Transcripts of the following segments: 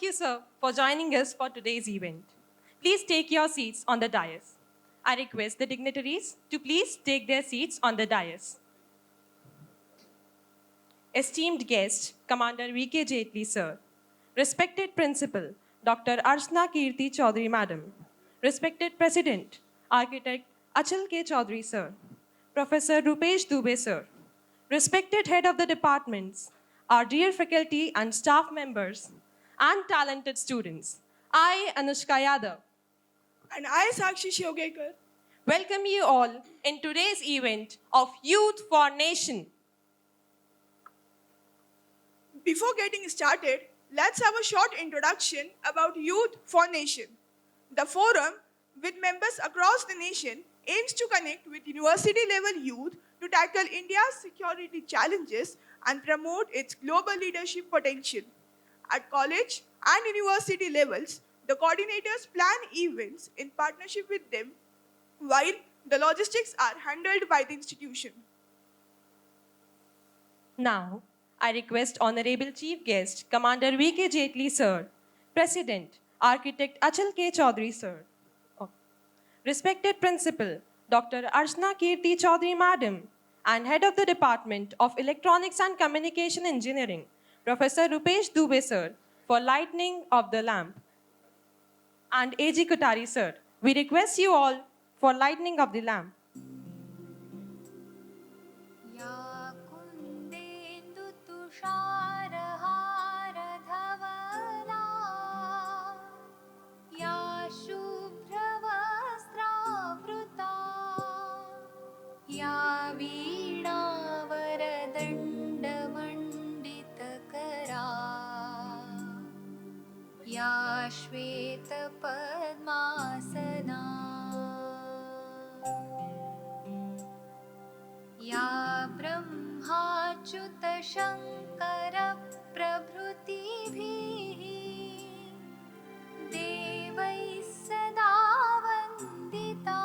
you, sir, for joining us for today's event. Please take your seats on the dais. I request the dignitaries to please take their seats on the dais. Esteemed guest, Commander V.K. Jaitley, sir. Respected Principal, Dr. Archana Kirti Chaudhary, Madam. Respected President, Architect Achal K. Chaudhary, sir. Professor Rupesh Dubey, sir. Respected Head of the Departments, our dear faculty and staff members, and talented students. I, Anushka Yadav, And I, Sakshi Shogekar, welcome you all in today's event of Youth for Nation. before getting started, let's have a short introduction about Youth for Nation. The forum, with members across the nation, aims to connect with university-level youth to tackle India's security challenges and promote its global leadership potential. At college and university levels, the coordinators plan events in partnership with them, while the logistics are handled by the institution. Now, I request Honorable Chief Guest, Commander V.K. Jaitley, sir, President, Architect Achal K. Chaudhary, sir, oh, Respected Principal, Dr. Archana Kirti Chaudhary, Madam, and Head of the Department of Electronics and Communication Engineering, Professor Rupesh Dubey, sir, for lighting of the lamp, and A.G. Kotari, sir. We request you all for lighting of the lamp. या कुन्देन्दुतुषारहारधवला या शुभ्रवस्त्रावृता या वीणावरदण्डमण्डितकरा या श्वेतपद्मासना या ब्रह्माच्युतशङ्करप्रभृतिभिः देवैः सदा वन्दिता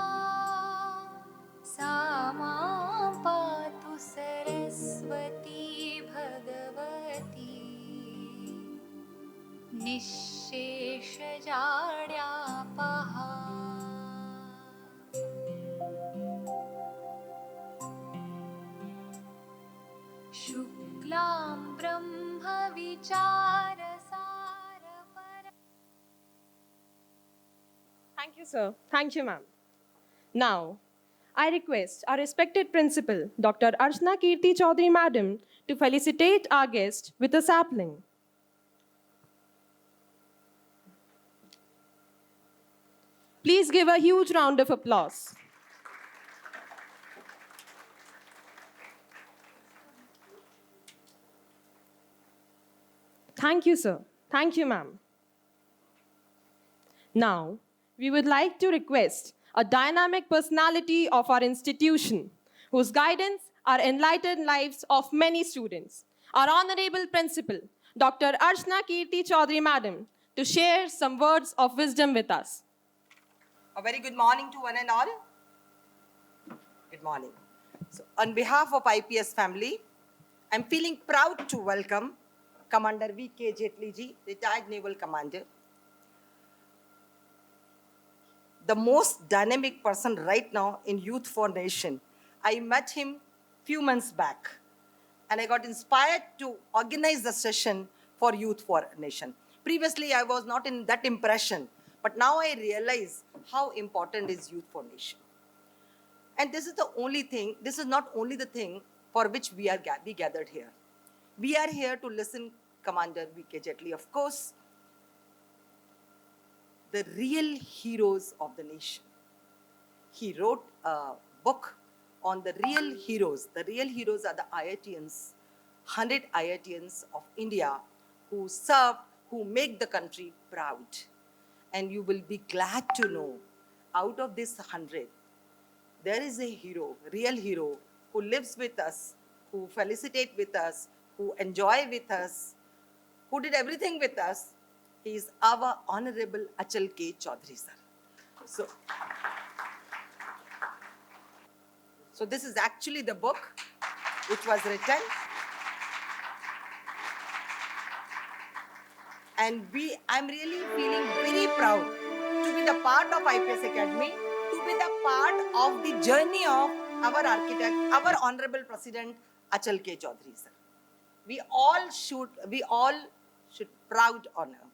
सा मां पातु Saraswati Bhagwati निःशेषजाड्यापहा शुक्लां ब्रह्मविचारसारपर. Thank you, sir. Thank you, ma'am. Now, I request our respected principal, Dr. Archana Kirti Chaudhary, Madam, to felicitate our guest with a sapling. Please give a huge round of applause. Thank you, sir. Thank you, ma'am. Now, we would like to request a dynamic personality of our institution, whose guidance are enlightened lives of many students, our honorable principal, Dr. Archana Kirti Chaudhary, Madam, to share some words of wisdom with us. A very good morning to one and all. Good morning. So, on behalf of IPS family, I'm feeling proud to welcome Commander V.K. Jaitley ji, retired Naval Commander. The most dynamic person right now in Youth for Nation. I met him few months back and I got inspired to organize the session for Youth for Nation. Previously, I was not in that impression, but now I realize how important is Youth for Nation. And this is the only thing, this is not only the thing for which we gathered here. We are here to listen Commander V.K. Jaitley, of course, the real heroes of the nation. He wrote a book on the real heroes. The real heroes are the IITians, 100 IITians of India who serve, who make the country proud. And you will be glad to know, out of this 100, there is a hero, real hero, who lives with us, who felicitate with us, who enjoy with us, who did everything with us. He is our Honorable Achal K. Chaudhary, sir. So this is actually the book which was written. And I'm really feeling very proud to be the part of IPS Academy, to be the part of the journey of our architect, our Honorable President Achal K. Chaudhary, sir. We all should proud honor.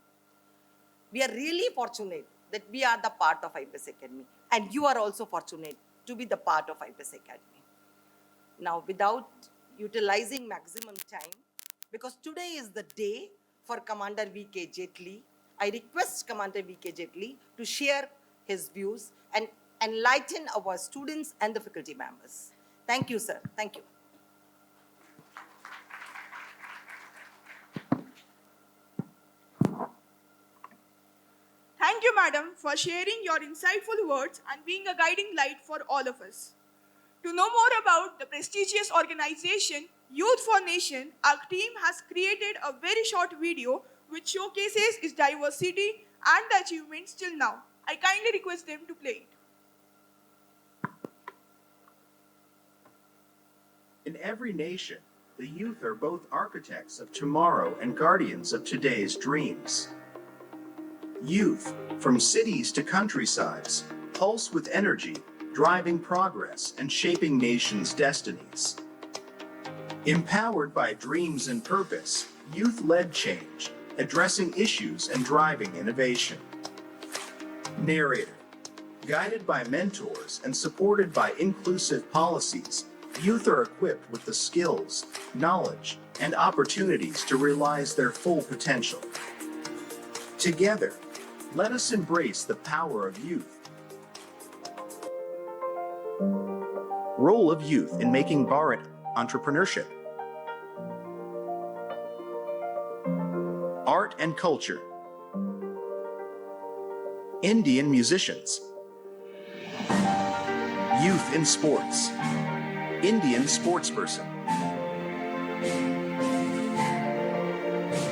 We are really fortunate that we are the part of IPS Academy, and you are also fortunate to be the part of IPS Academy. Now, without utilizing maximum time, because today is the day for Commander V.K. Jetli, I request Commander V.K. Jetli to share his views and enlighten our students and the faculty members. Thank you, sir. Thank you. Thank you, madam, for sharing your insightful words and being a guiding light for all of us. To know more about the prestigious organization Youth for Nation, our team has created a very short video which showcases its diversity and the achievements till now. I kindly request them to play it. In every nation, the youth are both architects of tomorrow and guardians of today's dreams. Youth, from cities to countrysides, pulse with energy, driving progress and shaping nations' destinies. Empowered by dreams and purpose, youth led change, addressing issues and driving innovation. Narrator. Guided by mentors and supported by inclusive policies, youth are equipped with the skills, knowledge, and opportunities to realize their full potential. Together, let us embrace the power of youth. Role of youth in making Bharat entrepreneurship. Art and culture. Indian musicians. Youth in sports. Indian sportsperson.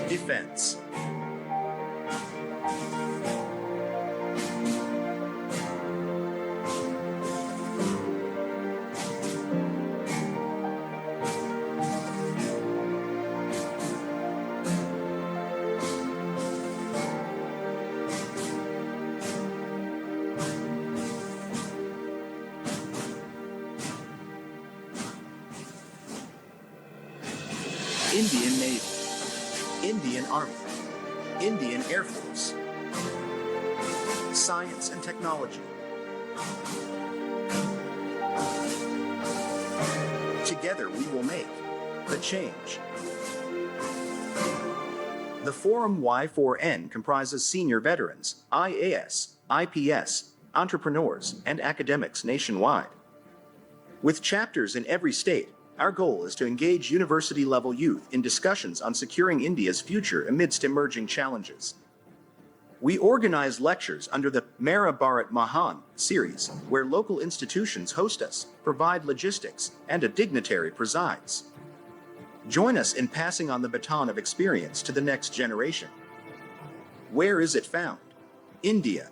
Defense. Indian Navy, Indian Army, Indian Air Force, science and technology. Together we will make the change. The Forum Y4N comprises senior veterans, IAS, IPS, entrepreneurs, and academics nationwide. With chapters in every state, our goal is to engage university-level youth in discussions on securing India's future amidst emerging challenges. We organize lectures under the Mera Bharat Mahan series, where local institutions host us, provide logistics, and a dignitary presides. Join us in passing on the baton of experience to the next generation. Where is it found? India.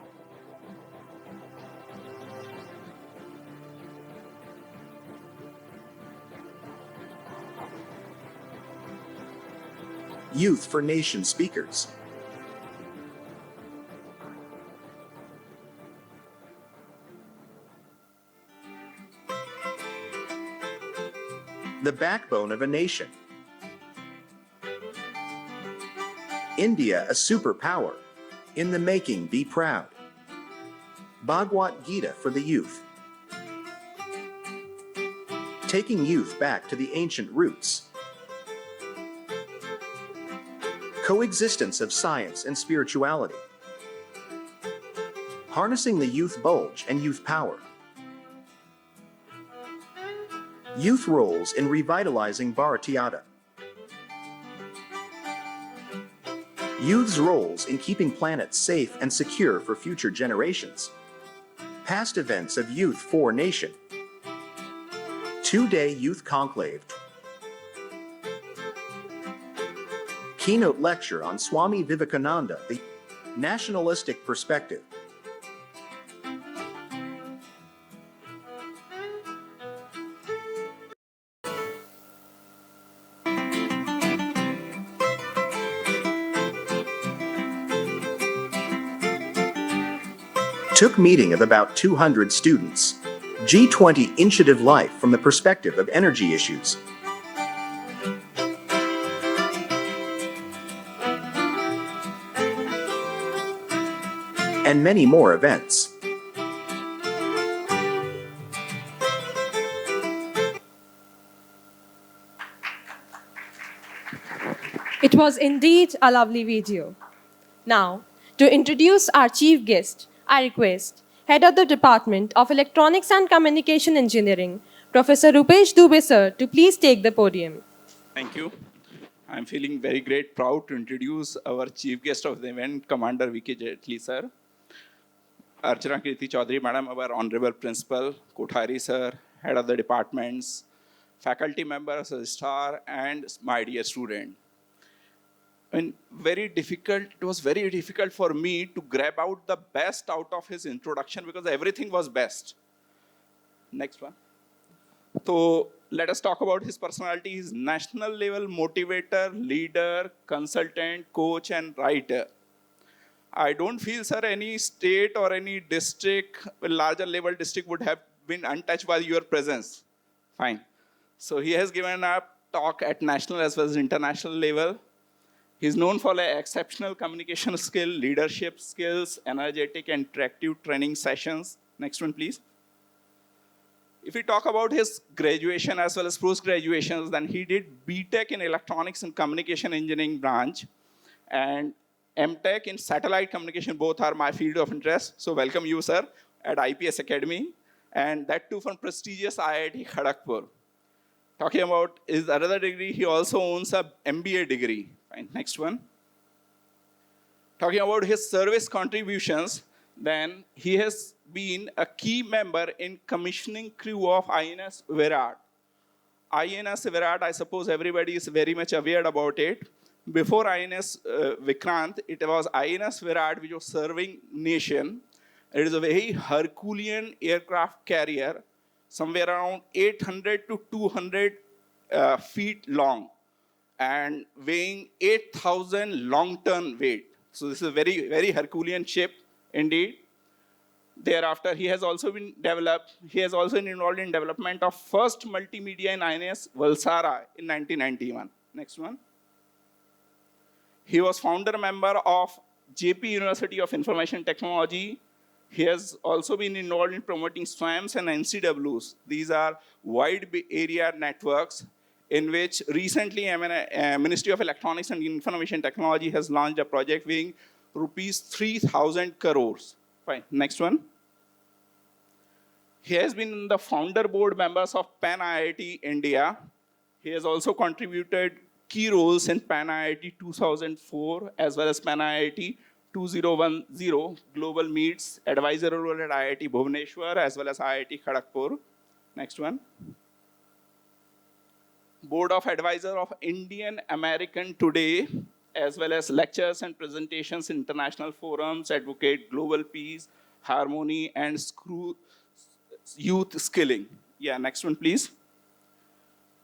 Youth for Nation speakers. The backbone of a nation. India, a superpower. In the making, be proud. Bhagavad Gita for the youth. Taking youth back to the ancient roots. Coexistence of science and spirituality. Harnessing the youth bulge and youth power. Youth roles in revitalizing Bharatiyata. Youth's roles in keeping planets safe and secure for future generations. Past events of Youth for Nation. Two-day Youth Conclave. Keynote lecture on Swami Vivekananda, the nationalistic perspective. took meeting of about 200 students. G20 Initiative Life from the perspective of energy issues. And many more events. It was indeed a lovely video. Now, to introduce our chief guest, I request Head of the Department of Electronics and Communication Engineering, Professor Rupesh Dubey sir, to please take the podium. Thank you. I'm feeling very great, proud to introduce our chief guest of the event, Commander V.K. Jetli, sir. Archana Kirti Chaudhary, madam, our honorable principal, Kothari, sir, head of the departments, faculty members, registrar, and my dear student. And it was very difficult for me to grab out the best out of his introduction because everything was best. Next one. So let us talk about his personality. He's national level motivator, leader, consultant, coach, and writer. I don't feel, sir, any state or any district, larger level district would have been untouched by your presence. Fine. So he has given a talk at national as well as international level. He's known for exceptional communication skill, leadership skills, energetic and interactive training sessions. Next one, please. If we talk about his graduation as well as post-graduations, then he did BTech in Electronics and Communication Engineering branch and MTech in Satellite Communication. Both are my field of interest. So welcome you, sir, at IPS Academy. And that too from prestigious IIT Kharagpur. Talking about his another degree, he also owns a MBA degree. Fine. Next one. Talking about his service contributions, then he has been a key member in commissioning crew of INS Virat. INS Virat, I suppose everybody is very much aware about it. Before INS Vikrant, it was INS Virat which was serving nation. It is a very Herculean aircraft carrier, somewhere around 800 to 200 feet long and weighing 8,000 long-ton weight. So this is a very, very Herculean ship indeed. Thereafter, he has also been involved in development of first multimedia in INS Valsara in 1991. Next one. He was founder member of JP University of Information Technology. He has also been involved in promoting SWAMs and NCWs. These are wide area networks in which recently Ministry of Electronics and Information Technology has launched a project weighing rupees 3,000 crores. Fine, next one. He has been the founder board members of Pan IIT India. He has also contributed key roles in Pan IIT 2004 as well as Pan IIT 2010 global meets, advisory role at IIT Bhubaneswar as well as IIT Kharagpur. Next one. Board of Advisor of Indian American Today, as well as lectures and presentations in international forums, advocate global peace, harmony, and youth skilling. Yeah, next one, please.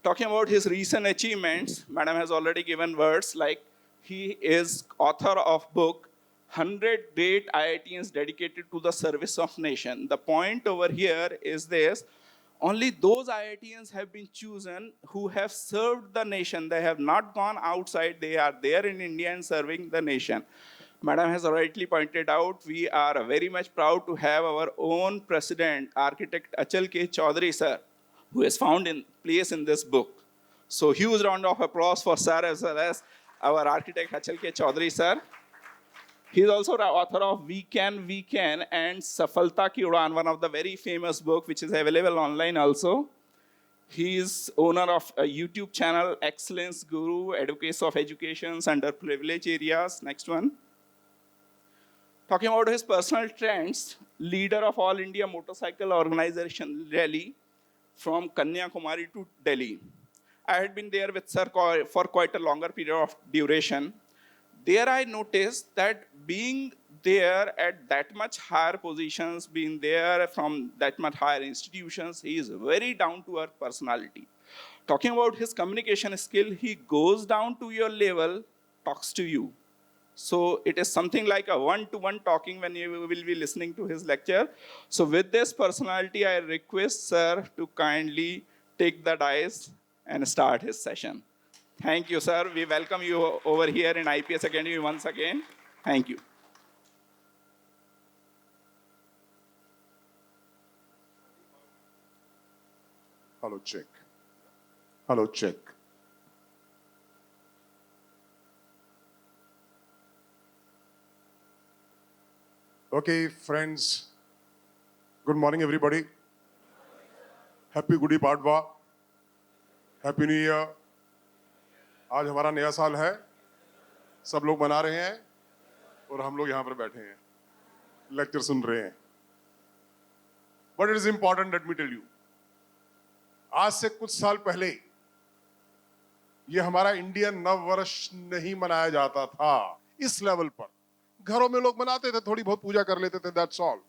Talking about his recent achievements, Madam has already given words like he is author of book 100 Great IITians Dedicated to the Service of Nation. The point over here is this. Only those IITians have been chosen who have served the nation. They have not gone outside. They are there in India and serving the nation. Madam has rightly pointed out, we are very much proud to have our own president, architect Achal K. Chaudhary, sir, who is found in place in this book. So huge round of applause for sir as well as our architect Achal K. Chaudhary, sir. He is also the author of We Can and Safalta Ki Udan, one of the very famous book which is available online also. He is owner of a YouTube channel, Excellence Guru, Advocacy of Education under Privileged Areas. Next one. Talking about his personal trends, leader of All India Motorcycle Organization Rally from Kanyakumari to Delhi. I had been there with sir for quite a longer period of duration. There I noticed that being there at that much higher positions, being there from that much higher institutions, he is very down-to-earth personality. Talking about his communication skill, he goes down to your level, talks to you. So it is something like a one-to-one talking when you will be listening to his lecture. So with this personality, I request sir to kindly take the dais and start his session. Thank you, sir. We welcome you over here in IPS Academy once again. Thank you. Hello, check. Hello, check. Okay, friends. Good morning, everybody. Happy Gudi Padwa. Happy New Year. आज हमारा नया साल है. सब लोग मना रहे हैं और हम लोग यहाँ पर बैठे हैं. लेक्चर सुन रहे हैं. But it is important, let me tell you. आज से कुछ साल पहले ये हमारा इंडियन नव वर्ष नहीं मनाया जाता था इस लेवल पर. घरों में लोग मनाते थे, थोड़ी बहुत पूजा कर लेते थे, दैट्स ऑल.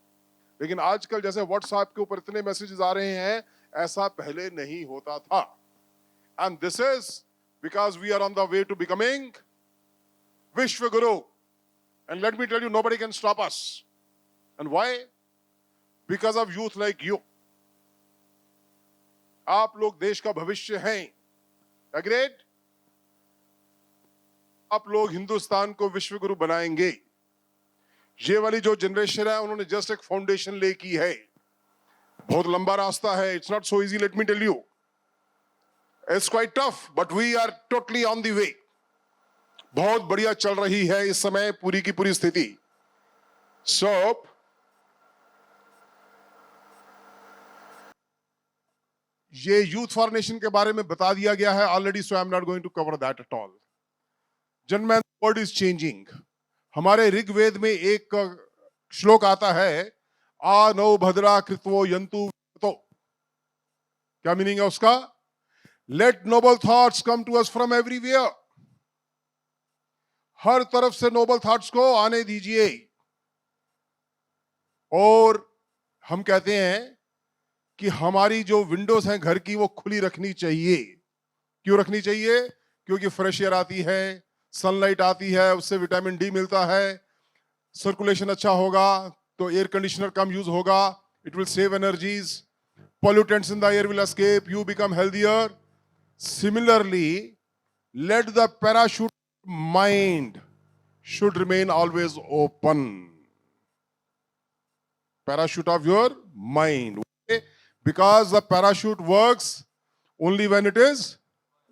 लेकिन आजकल जैसे व्हाट्सएप के ऊपर इतने मैसेजेस आ रहे हैं, ऐसा पहले नहीं होता था. And this is because we are on the way to becoming विश्व गुरु. And let me tell you, nobody can stop us. And why? Because of youth like you. आप लोग देश का भविष्य हैं. एग्रीड? आप लोग हिंदुस्तान को विश्व गुरु बनाएंगे. ये वाली जो जनरेशन है, उन्होंने जस्ट एक फाउंडेशन ले की है. बहुत लंबा रास्ता है. It's not so easy, let me tell you. It's quite tough, but we are totally on the way. बहुत बढ़िया चल रही है इस समय पूरी की पूरी स्थिति. सो ये यूथ फॉर नेशन के बारे में बता दिया गया है already, so I am not going to cover that at all. German word is changing. हमारे ऋग्वेद में एक श्लोक आता है, आ नो भद्रा कृत्वो यंतु. तो क्या मीनिंग है उसका? Let noble thoughts come to us from everywhere. हर तरफ से नोबल थॉट्स को आने दीजिए. और हम कहते हैं कि हमारी जो विंडोज हैं घर की, वो खुली रखनी चाहिए. क्यों रखनी चाहिए? क्योंकि फ्रेश एयर आती है, सनलाइट आती है, उससे विटामिन डी मिलता है, सर्कुलेशन अच्छा होगा, तो एयर कंडीशनर कम यूज होगा, it will save energies, pollutants in the air will escape, you become healthier. Similarly, let the parachute mind should remain always open. Parachute of your mind. Okay? Because the parachute works only when it is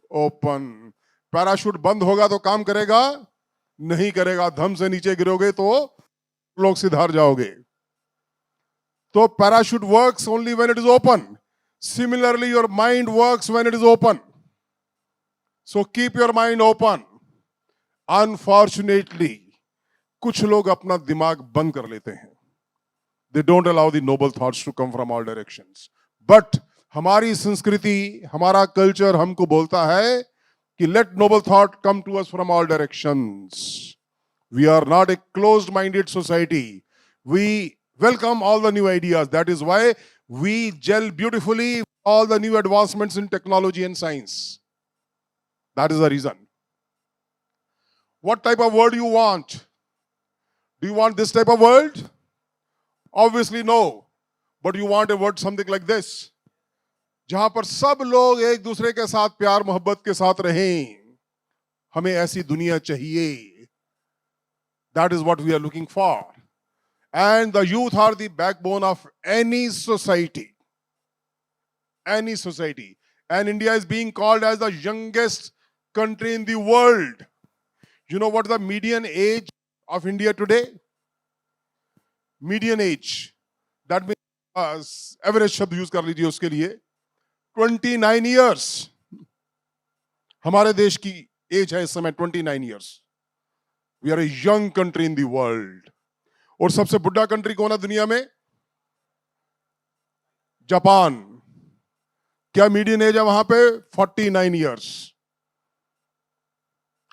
open. Parachute बंद होगा तो काम करेगा नहीं करेगा. धम से नीचे गिरोगे तो लोग सिधार जाओगे. तो parachute works only when it is open. Similarly your mind works when it is open. So keep your mind open. Unfortunately कुछ लोग अपना दिमाग बंद कर लेते हैं. They don't allow the noble thoughts to come from all directions. But हमारी संस्कृति, हमारा कल्चर हमको बोलता है कि let noble thought come to us from all directions. We are not a closed-minded society. We welcome all the new ideas. That is why we gel beautifully with all the new advancements in technology and science. That is the reason. What type of world you want? Do you want this type of world? Obviously no. But you want a world something like this. जहां पर सब लोग एक दूसरे के साथ प्यार मोहब्बत के साथ रहें. हमें ऐसी दुनिया चाहिए. That is what we are looking for. And the youth are the backbone of any society. Any society. And India is being called as the youngest country in the world. You know what is the median age of India today? Median age. That means average शब्द use कर लीजिए उसके लिए. 29 years. हमारे देश की as है इस समय 29 years. We are a young country in the world. और सबसे बुढ़ा कंट्री कौन है दुनिया में? जापान. क्या मीडियन एज है वहां पे? 49 years.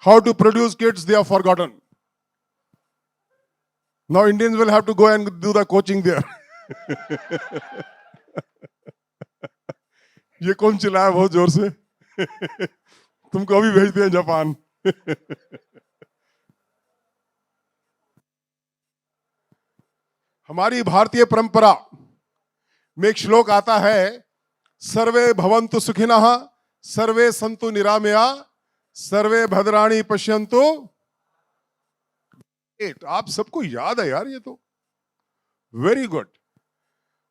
How to produce kids, they have forgotten. Now Indians will have to go and do the coaching there. ये कौन चिल्लाया बहुत जोर से? तुमको अभी भेजते हैं जापान. हमारी भारतीय परंपरा में एक श्लोक आता है, सर्वे भवन्तु सुखिनः, सर्वे सन्तु निरामया, सर्वे भद्राणि पश्यन्तु। आप सबको याद है यार ये तो, वेरी गुड।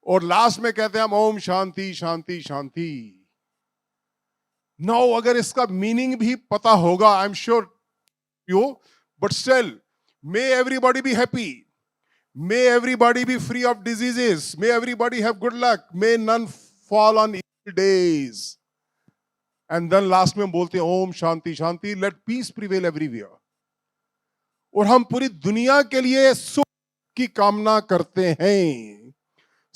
और लास्ट में कहते हैं हम ओम शांति शांति शांति। नाउ अगर इसका मीनिंग भी पता होगा, I am sure you, but still, may everybody be happy, may everybody be free of diseases, may everybody have good luck, may none fall on evil days, and then last में हम बोलते हैं ओम शांति शांति, let peace prevail everywhere। और हम पूरी दुनिया के लिए सुख की कामना करते हैं,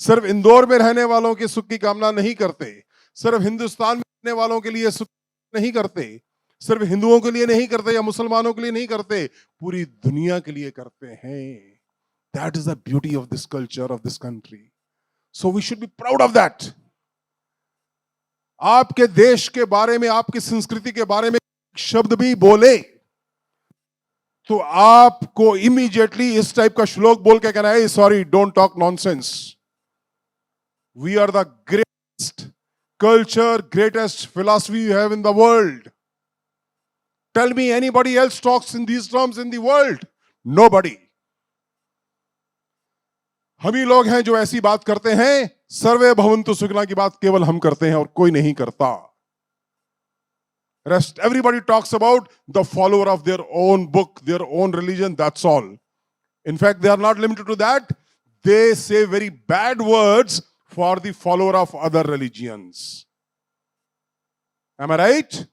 सिर्फ इंदौर में रहने वालों के सुख की कामना नहीं करते, सिर्फ हिंदुस्तान में रहने वालों के लिए सुख नहीं करते, सिर्फ हिंदुओं के लिए नहीं करते या मुसलमानों के लिए नहीं करते, पूरी दुनिया के लिए करते हैं। That is the beauty of this culture, of this country. So we should be proud of that. आपके देश के बारे में, आपकी संस्कृति के बारे में शब्द भी बोले तो आपको इमीडिएटली इस टाइप का श्लोक बोल के कहना है, sorry, don't talk nonsense. We are the greatest culture, greatest philosophy you have in the world. Tell me anybody else talks in these terms in the world? Nobody. हम ही लोग हैं जो ऐसी बात करते हैं, सर्वे भवन्तु सुखिनः की बात केवल हम करते हैं और कोई नहीं करता. Rest, everybody talks about the follower of their own book, their own religion, that's all. In fact, they are not limited to that. They say very bad words for the follower of other religions. Am I right?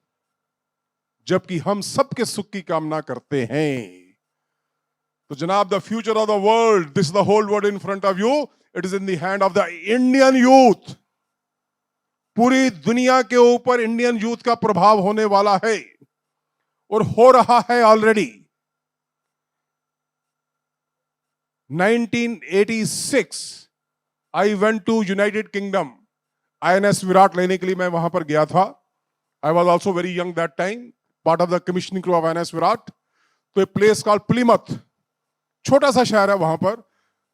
जबकि हम सबके सुख की कामना करते हैं. तो जनाब, the future of the world, this is the whole world in front of you. It is in the hand of the Indian youth. पूरी दुनिया के ऊपर इंडियन यूथ का प्रभाव होने वाला है और हो रहा है already. 1986 I went to United Kingdom. INS Virat लेने के लिए मैं वहां पर गया था. I was also very young that time, part of the commissioning crew of INS Virat. तो एक प्लेस कॉल्ड प्लीमथ, छोटा सा शहर है वहां पर.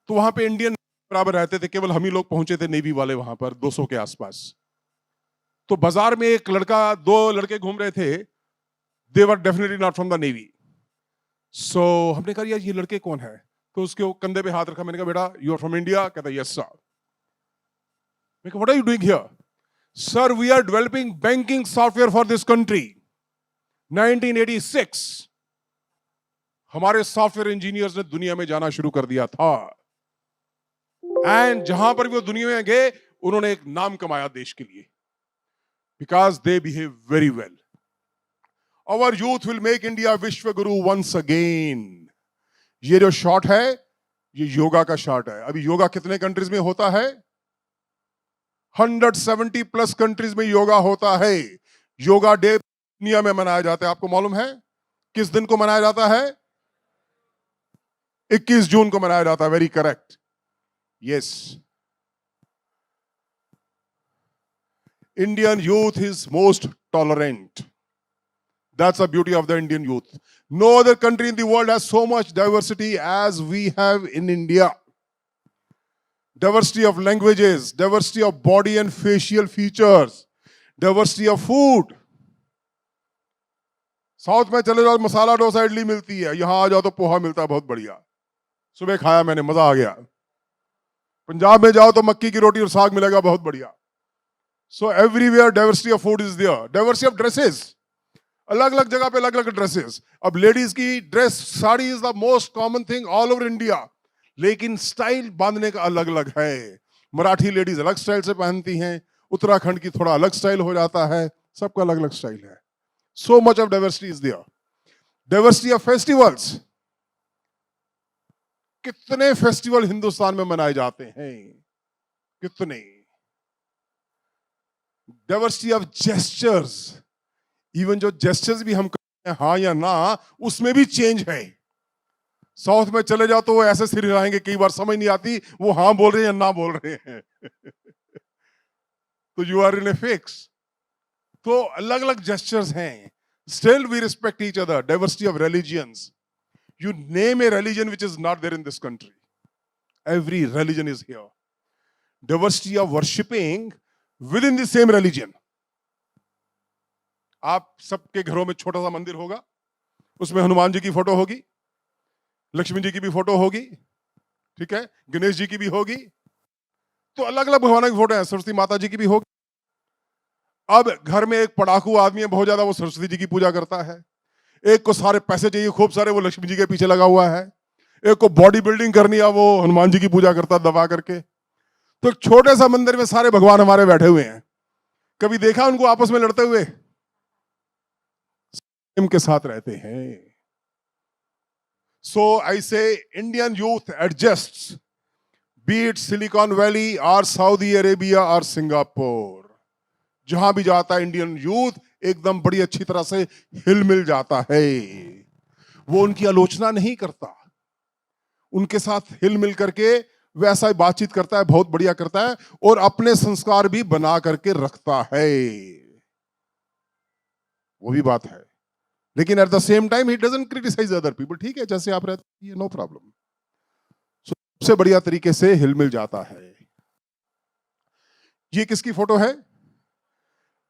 तो वहां पे इंडियन बराबर रहते थे, केवल हम ही लोग पहुंचे थे नेवी वाले वहां पर, 200 के आसपास. तो बाजार में एक लड़का, दो लड़के घूम रहे थे. They were definitely not from the navy. So हमने कहा यार ये लड़के कौन है. तो उसके कंधे पे हाथ रखा. मैंने कहा बेटा यू आर फ्रॉम इंडिया. कहता यस सर. मैं कहा what are you doing here. Sir we are developing banking software for this country. 1986 हमारे सॉफ्टवेयर इंजीनियर्स ने दुनिया में जाना शुरू कर दिया था. एंड जहां पर भी वो दुनिया में गए, उन्होंने एक नाम कमाया देश के लिए. Because they behave very well. Our youth will make India Vishwa Guru once again. ये जो शॉट है, ये योगा का शॉट है. अभी योगा कितने कंट्रीज में होता है? 170 प्लस कंट्रीज में योगा होता है. योगा डे दुनिया में मनाया जाता है. आपको मालूम है किस दिन को मनाया जाता है? 21 जून को मनाया जाता है. Very correct. Yes. Indian youth is most tolerant. That's the beauty of the Indian youth. No other country in the world has so much diversity as we have in India. Diversity of languages, diversity of body and facial features, diversity of food. South में चले जाओ मसाला डोसा इडली मिलती है, यहां आ जाओ तो पोहा मिलता है बहुत बढ़िया. सुबह खाया मैंने, मजा आ गया. पंजाब में जाओ तो मक्की की रोटी और साग मिलेगा बहुत बढ़िया. So everywhere diversity of food is there. Diversity of dresses. अलग अलग जगह पे अलग अलग ड्रेसेस. अब लेडीज की dress sari is the most common thing all over India. लेकिन स्टाइल बांधने का अलग अलग है. मराठी लेडीज अलग स्टाइल से पहनती हैं, उत्तराखंड की थोड़ा अलग स्टाइल हो जाता है. सबका अलग अलग स्टाइल है. So much of diversity is there. Diversity of festivals. कितने फेस्टिवल हिंदुस्तान में मनाए जाते हैं, कितने. Diversity of gestures. इवन जो जेस्चर्स भी हम करते हैं हाँ या ना, उसमें भी चेंज है. साउथ में चले जाओ तो वो ऐसे सिर हिलाएंगे, कई बार समझ नहीं आती वो हाँ बोल रहे हैं या ना बोल रहे हैं. तो you are in a fix. तो अलग अलग जेस्चर्स हैं. Still we respect each other. Diversity of religions. You name a religion which is not there in this country. Every religion is here. Diversity of worshipping within the same religion. आप सबके घरों में छोटा सा मंदिर होगा, उसमें हनुमान जी की फोटो होगी, लक्ष्मी जी की भी फोटो होगी, ठीक है, गणेश जी की भी होगी, तो अलग अलग भगवानों की फोटो है, सरस्वती माता जी की भी होगी। अब घर में एक पढ़ाकू आदमी है बहुत ज्यादा, वो सरस्वती जी की पूजा करता है। एक को सारे पैसे चाहिए खूब सारे, वो लक्ष्मी जी के पीछे लगा हुआ है। एक को बॉडी बिल्डिंग करनी है, वो हनुमान जी की पूजा करता है दबा करके। तो एक छोटे सा मंदिर में सारे भगवान हमारे बैठे हुए हैं। कभी देखा उनको आपस में लड़ते हुए? प्रेम के साथ रहते हैं। सो आई से Indian youth adjust, B it silicon valley और सऊदी अरेबिया और सिंगापुर, जहां भी जाता है इंडियन यूथ एकदम बड़ी अच्छी तरह से हिल मिल जाता है। वो उनकी आलोचना नहीं करता, उनके साथ हिल मिल करके वैसा ही बातचीत करता है, बहुत बढ़िया करता है, और अपने संस्कार भी बना करके रखता है। वो भी बात है, लेकिन at the same time he doesn't criticize other people. ठीक है, जैसे आप रहते हैं, नो प्रॉब्लम। सबसे बढ़िया तरीके से हिल मिल जाता है। ये किसकी फोटो है?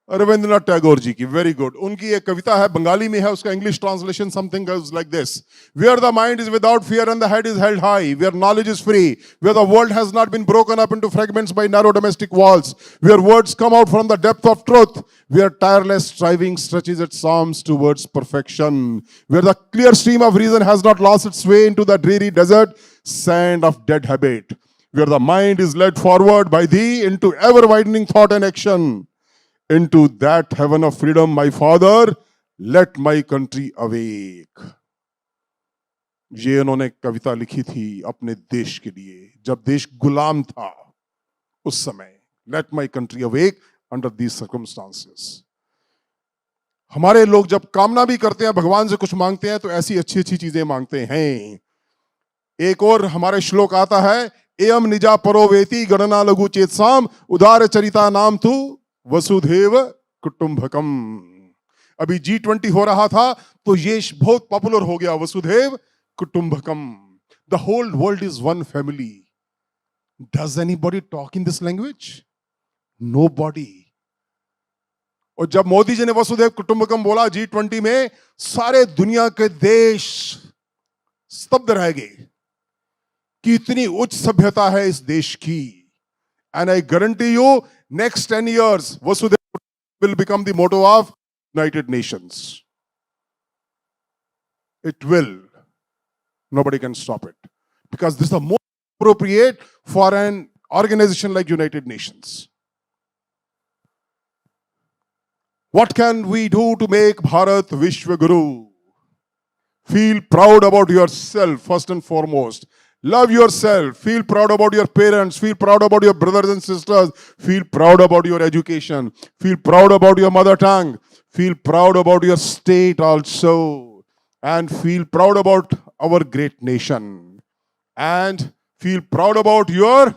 रविंद्रनाथ टैगोर जी की। Very good. उनकी एक कविता है, बंगाली में है, उसका English translation something goes like this: where the mind is without fear and the head is held high, where knowledge is free, where the world has not been broken up into fragments by narrow domestic walls, where words come out from the depth of truth, where tireless striving stretches its arms towards perfection, where the clear stream of reason has not lost its way into the dreary desert sand of dead habit, where the mind is led forward by thee into ever widening thought and action, into that heaven of freedom, my father, let my country awake. ये उन्होंने कविता लिखी थी अपने देश के लिए, जब देश गुलाम था उस समय। Let my country awake under these circumstances. हमारे लोग जब कामना भी करते हैं, भगवान से कुछ मांगते हैं, तो ऐसी अच्छी अच्छी चीजें मांगते हैं। एक और हमारे श्लोक आता है, एयम निजा परो वेति गणना लघु चेतसाम उदार चरिता नाम तू वसुधैव कुटुंबकम। अभी G20 हो रहा था, तो ये बहुत पॉपुलर हो गया, वसुधैव कुटुंबकम। The whole world is one family. Does anybody talk in this language? Nobody. और जब मोदी जी ने वसुधैव कुटुंबकम बोला G20 में, सारे दुनिया के देश स्तब्ध रह गए कि इतनी उच्च सभ्यता है इस देश की। And I guarantee you, next 10 years, Vasudhaiva will become the motto of United Nations. It will. Nobody can stop it. Because this is the most appropriate for an organization like United Nations. What can we do to make Bharat Vishwa Guru? Feel proud about yourself first and foremost. Love yourself. Feel proud about your parents. Feel proud about your brothers and sisters. Feel proud about your education. Feel proud about your mother tongue. Feel proud about your state also. And feel proud about our great nation. And feel proud about your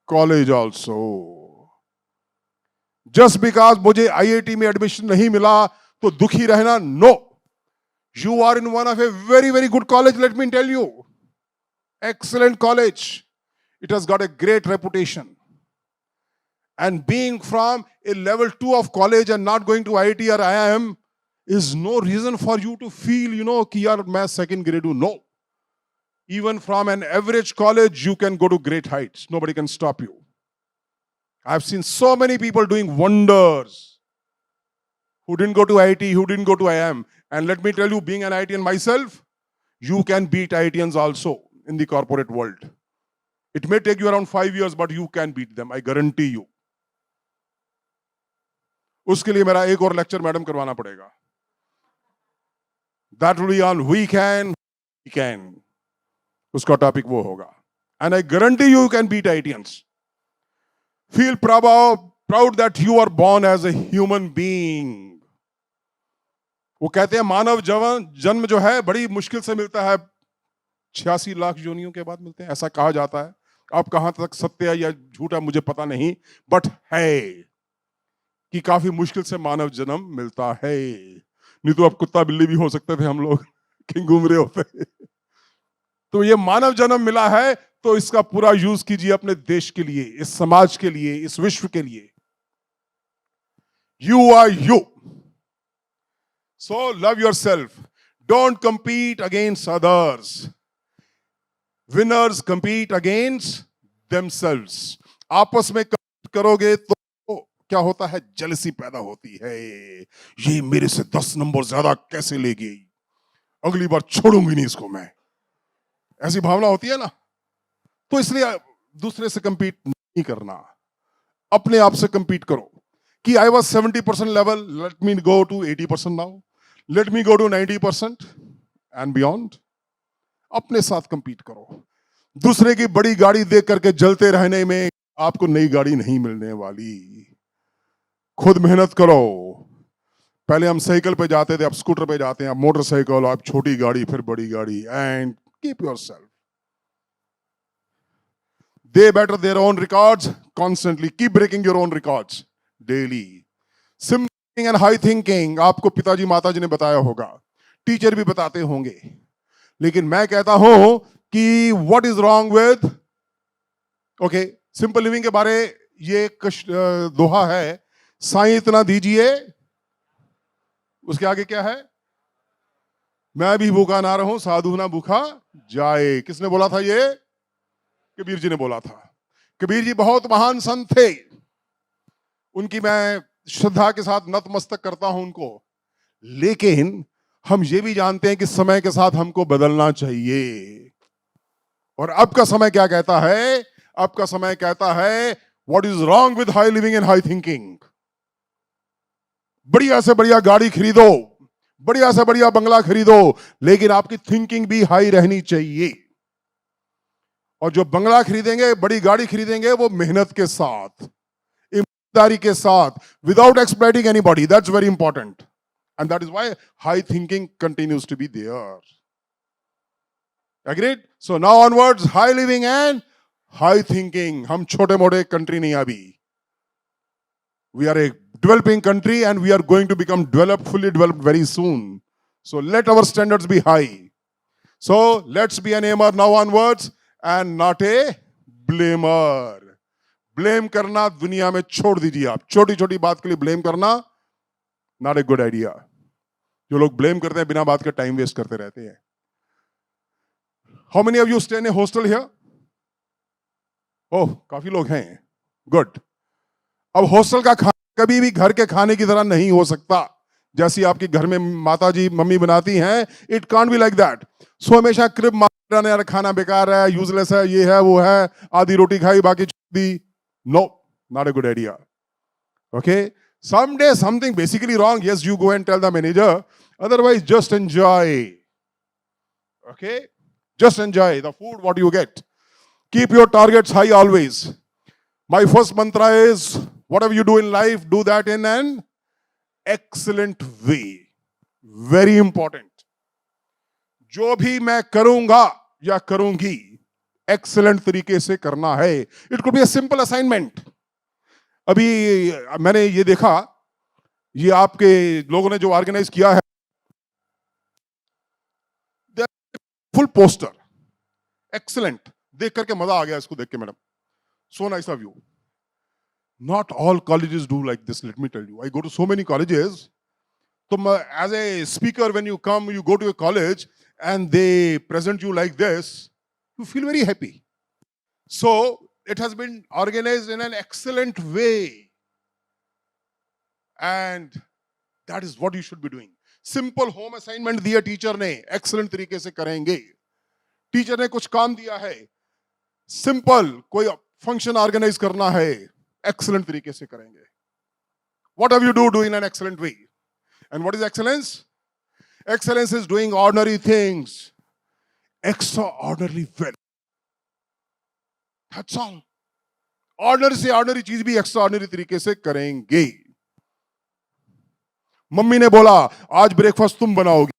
college also. Just because मुझे IIT में admission नहीं मिला तो दुखी रहना, no. You are in one of a very, very good college, let me tell you. Excellent college. It has got a great reputation. And being from a level 2 of college and not going to IIT or IIM is no reason for you to feel, कि यार मैं second grade हूं. No. Even from an average college, you can go to great heights. Nobody can stop you. I've seen so many people doing wonders who didn't go to IIT, who didn't go to IIM. And let me tell you, being an IITian myself, you can beat IITians also in the corporate world. It may take you around 5 years, but you can beat them. I guarantee you. उसके लिए मेरा एक और lecture madam करवाना पड़ेगा. That will be on we can. उसका topic वो होगा. And I guarantee you can beat IITians. Feel proud that you are born as a human being. वो कहते हैं मानव जन्म जो है बड़ी मुश्किल से मिलता है, 86 लाख योनियों के बाद मिलते हैं, ऐसा कहा जाता है. अब कहां तक सत्य है या झूठ है मुझे पता नहीं, बट है कि काफी मुश्किल से मानव जन्म मिलता है. नहीं तो अब कुत्ता बिल्ली भी हो सकते थे हम लोग, कि घूम रहे होते. तो ये मानव जन्म मिला है, तो इसका पूरा यूज कीजिए अपने देश के लिए, इस समाज के लिए, इस विश्व के लिए. You are you. So love yourself. Don't compete against others. Winners compete against themselves. आपस में compete करोगे तो क्या होता है? जेलसी पैदा होती है. ये मेरे से 10 नंबर ज्यादा कैसे ले गई, अगली बार छोड़ूंगी नहीं इसको मैं, ऐसी भावना होती है ना. तो इसलिए दूसरे से compete नहीं करना, अपने आप से compete करो कि I was 70% level, let me go to 80% now, let me go to 90% and beyond. अपने साथ compete करो. दूसरे की बड़ी गाड़ी देख करके जलते रहने में आपको नई गाड़ी नहीं मिलने वाली. खुद मेहनत करो. पहले हम साइकिल पे जाते थे, अब स्कूटर पे जाते हैं, अब मोटरसाइकिल, अब छोटी गाड़ी, फिर बड़ी गाड़ी. And keep yourself. They better their own records constantly. Keep breaking your own records daily. Simple and high thinking आपको पिताजी माताजी ने बताया होगा, टीचर भी बताते होंगे, लेकिन मैं कहता हूं कि what is wrong with okay, simple living के बारे ये दोहा है, साईं इतना दीजिए, उसके आगे क्या है? मैं भी भूखा ना रहूं, साधु ना भूखा जाए. किसने बोला था ये? कबीर जी ने बोला था. कबीर जी बहुत महान संत थे, उनकी मैं श्रद्धा के साथ नतमस्तक करता हूं उनको, लेकिन हम ये भी जानते हैं कि समय के साथ हमको बदलना चाहिए. और अब का समय क्या कहता है? अब का समय कहता है what is wrong with high living and high thinking. बढ़िया से बढ़िया गाड़ी खरीदो, बढ़िया से बढ़िया बंगला खरीदो, लेकिन आपकी थिंकिंग भी हाई रहनी चाहिए. और जो बंगला खरीदेंगे, बड़ी गाड़ी खरीदेंगे, वो मेहनत के साथ, ईमानदारी के साथ, without exploiting anybody. That's very important. And that is why high thinking continues to be there. Agreed? So now onwards, high living and high thinking. हम छोटे मोटे कंट्री नहीं अभी. We are a developing country and we are going to become developed, fully developed very soon. So let our standards be high. So let's be an aimer now onwards and not a blamer. Blame करना दुनिया में छोड़ दीजिए आप. छोटी छोटी बात के लिए blame करना not a good idea. जो लोग blame करते हैं बिना बात के time waste करते रहते हैं. How many of you stay in a hostel here? Oh, काफी लोग हैं. Good. अब हॉस्टल का खाना कभी भी घर के खाने की तरह नहीं हो सकता. जैसी आपकी घर में माताजी मम्मी बनाती हैं, it can't be like that. So हमेशा क्रिब मारना, यार खाना बेकार है, यूजलेस है, ये है वो है, आधी रोटी खाई बाकी दी. No, not a good idea. Okay, someday something basically wrong, yes, you go and tell the manager. Otherwise, just enjoy. Okay, just enjoy the food what you get. Keep your targets high always. My first mantra is, whatever you do in life, do that in an excellent way. Very important. जो भी मैं करूंगा या करूंगी, excellent तरीके से करना है. It could be a simple assignment. अभी मैंने ये देखा, ये आपके लोगों ने जो ऑर्गेनाइज किया है, फुल पोस्टर, excellent. देख करके मजा आ गया इसको देख के madam. So nice of you. Not all colleges do like this, let me tell you. I go to so many colleges. So as a speaker, when you come, you go to a college and they present you like this, you feel very happy. So it has been organized in an excellent way. And that is what you should be doing. Simple home assignment दिया teacher ने, excellent तरीके से करेंगे. Teacher ने कुछ काम दिया है, सिंपल कोई फंक्शन ऑर्गेनाइज करना है, एक्सीलेंट तरीके से करेंगे. What have you do in an excellent way? And what is excellence? Excellence is doing ordinary things extraordinarily well. That's all. Ordinary से ऑर्डिनरी चीज भी एक्स्ट्राऑर्डिनरी तरीके से करेंगे. मम्मी ने बोला आज ब्रेकफास्ट तुम बनाओगी,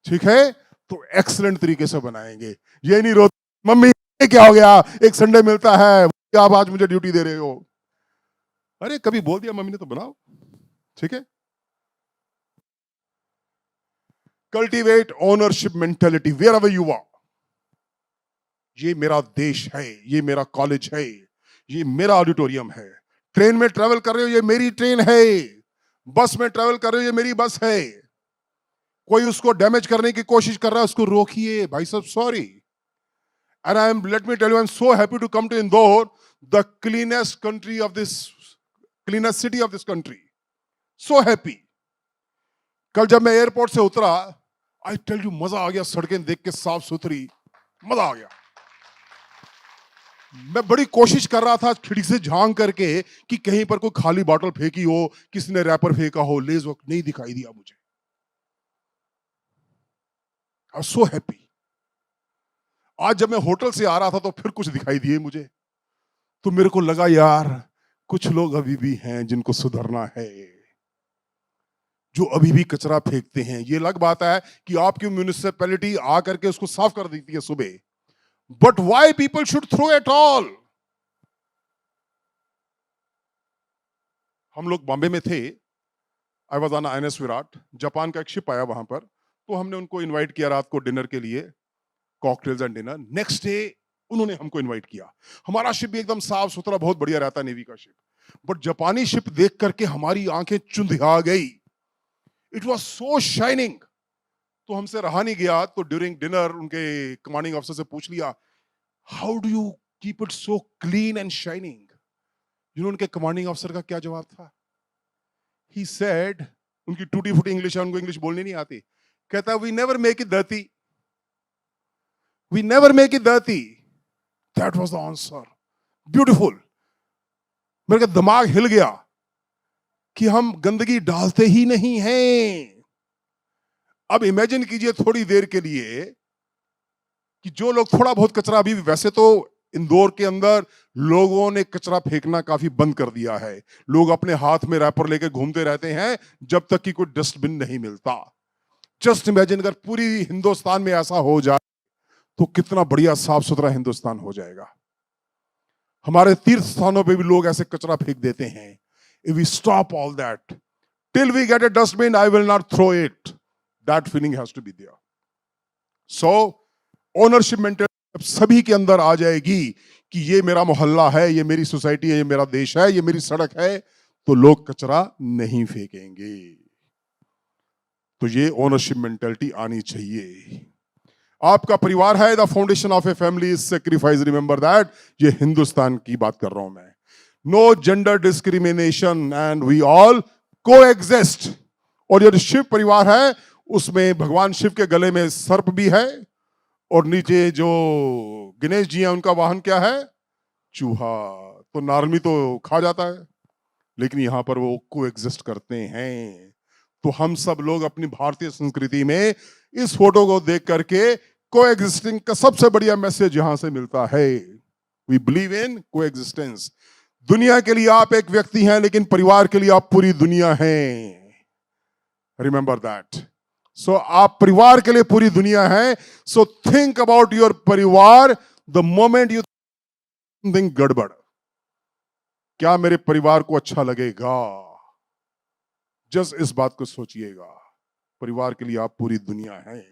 ठीक है, तो एक्सीलेंट तरीके से बनाएंगे. ये नहीं रोते, मम्मी क्या हो गया, एक संडे मिलता है, आप आज मुझे ड्यूटी दे रहे हो. अरे कभी बोल दिया मम्मी ने तो बनाओ, ठीक है. Cultivate ownership mentality wherever you are. ये मेरा देश है, ये मेरा कॉलेज है, ये मेरा ऑडिटोरियम है। ट्रेन में ट्रेवल कर रहे हो, ये मेरी ट्रेन है। बस में ट्रेवल कर रहे हो, ये मेरी बस है। कोई उसको डैमेज करने की कोशिश कर रहा है, उसको रोकिए भाई साहब, sorry. And let me tell you, I'm so happy to come to Indore, the cleanest city of this country. So happy. कल जब मैं एयरपोर्ट से उतरा, I tell you, मजा आ गया, सड़कें देख के साफ सुथरी, मजा आ गया। मैं बड़ी कोशिश कर रहा था खिड़की से झांक करके कि कहीं पर कोई खाली बॉटल फेंकी हो, किसी ने रैपर फेंका हो, लेज वक्त नहीं दिखाई दिया मुझे। I was so happy. आज जब मैं होटल से आ रहा था तो फिर कुछ दिखाई दिए मुझे, तो मेरे को लगा यार कुछ लोग अभी भी हैं जिनको सुधरना है, जो अभी भी कचरा फेंकते हैं। ये अलग बात है कि आपकी म्युनिसिपैलिटी आकर के उसको साफ कर देती है सुबह, but why people should throw at all. हम लोग बॉम्बे में थे, I was on INS Viraat, Japan का एक शिप आया वहां पर, तो हमने उनको इनवाइट किया रात को डिनर के लिए, cocktails and dinner. Next day उन्होंने हमको इनवाइट किया। हमारा शिप भी एकदम साफ सुथरा बहुत बढ़िया रहता, नेवी का शिप, बट जापानी शिप देख करके हमारी आंखें चुंधिया गई। It was so shining. तो हमसे रहा नहीं गया, तो ड्यूरिंग डिनर उनके कमांडिंग ऑफिसर से पूछ लिया, how do you keep it so clean and shining. You know उनके कमांडिंग ऑफिसर का क्या जवाब था? ही सेड, उनकी टूटी फूटी इंग्लिश है, उनको इंग्लिश बोलनी नहीं आती, कहता we never make it dirty, we never make it dirty. That was the answer. Beautiful. मेरे का दिमाग हिल गया कि हम गंदगी डालते ही नहीं हैं। अब इमेजिन कीजिए थोड़ी देर के लिए कि जो लोग थोड़ा बहुत कचरा, अभी वैसे तो इंदौर के अंदर लोगों ने कचरा फेंकना काफी बंद कर दिया है। लोग अपने हाथ में रैपर लेके घूमते रहते हैं जब तक कि कोई डस्टबिन नहीं मिलता। जस्ट इमेजिन अगर पूरी हिंदुस्तान में ऐसा हो जाए तो कितना बढ़िया साफ सुथरा हिंदुस्तान हो जाएगा। हमारे तीर्थ स्थानों पे भी लोग ऐसे कचरा फेंक देते हैं। If we stop all that, till we get a dustbin, I will not throw it. That feeling has to be there. So, ownership mentality सभी के अंदर आ जाएगी कि ये मेरा मोहल्ला है, ये मेरी सोसाइटी है, ये मेरा देश है, ये मेरी सड़क है, तो लोग कचरा नहीं फेंकेंगे। तो ये ओनरशिप मेंटालिटी आनी चाहिए। आपका परिवार है, the foundation of a family is sacrifice, remember that. ये हिंदुस्तान की बात कर रहा हूं मैं। No gender discrimination and we all coexist. और ये शिव परिवार है, उसमें भगवान शिव के गले में सर्प भी है, और नीचे जो गणेश जी हैं उनका वाहन क्या है? चूहा। तो नारमी तो खा जाता है, लेकिन यहां पर वो को एग्जिस्ट करते हैं। तो हम सब लोग अपनी भारतीय संस्कृति में इस फोटो को देख करके कोएग्जिस्टिंग का सबसे बढ़िया मैसेज यहां से मिलता है। We believe in coexistence. दुनिया के लिए आप एक व्यक्ति हैं, लेकिन परिवार के लिए आप पूरी दुनिया हैं। Remember that. सो आप परिवार के लिए पूरी दुनिया हैं। सो थिंक अबाउट योर परिवार द मोमेंट यू थिंक गड़बड़। क्या मेरे परिवार को अच्छा लगेगा? जस्ट इस बात को सोचिएगा, परिवार के लिए आप पूरी दुनिया हैं।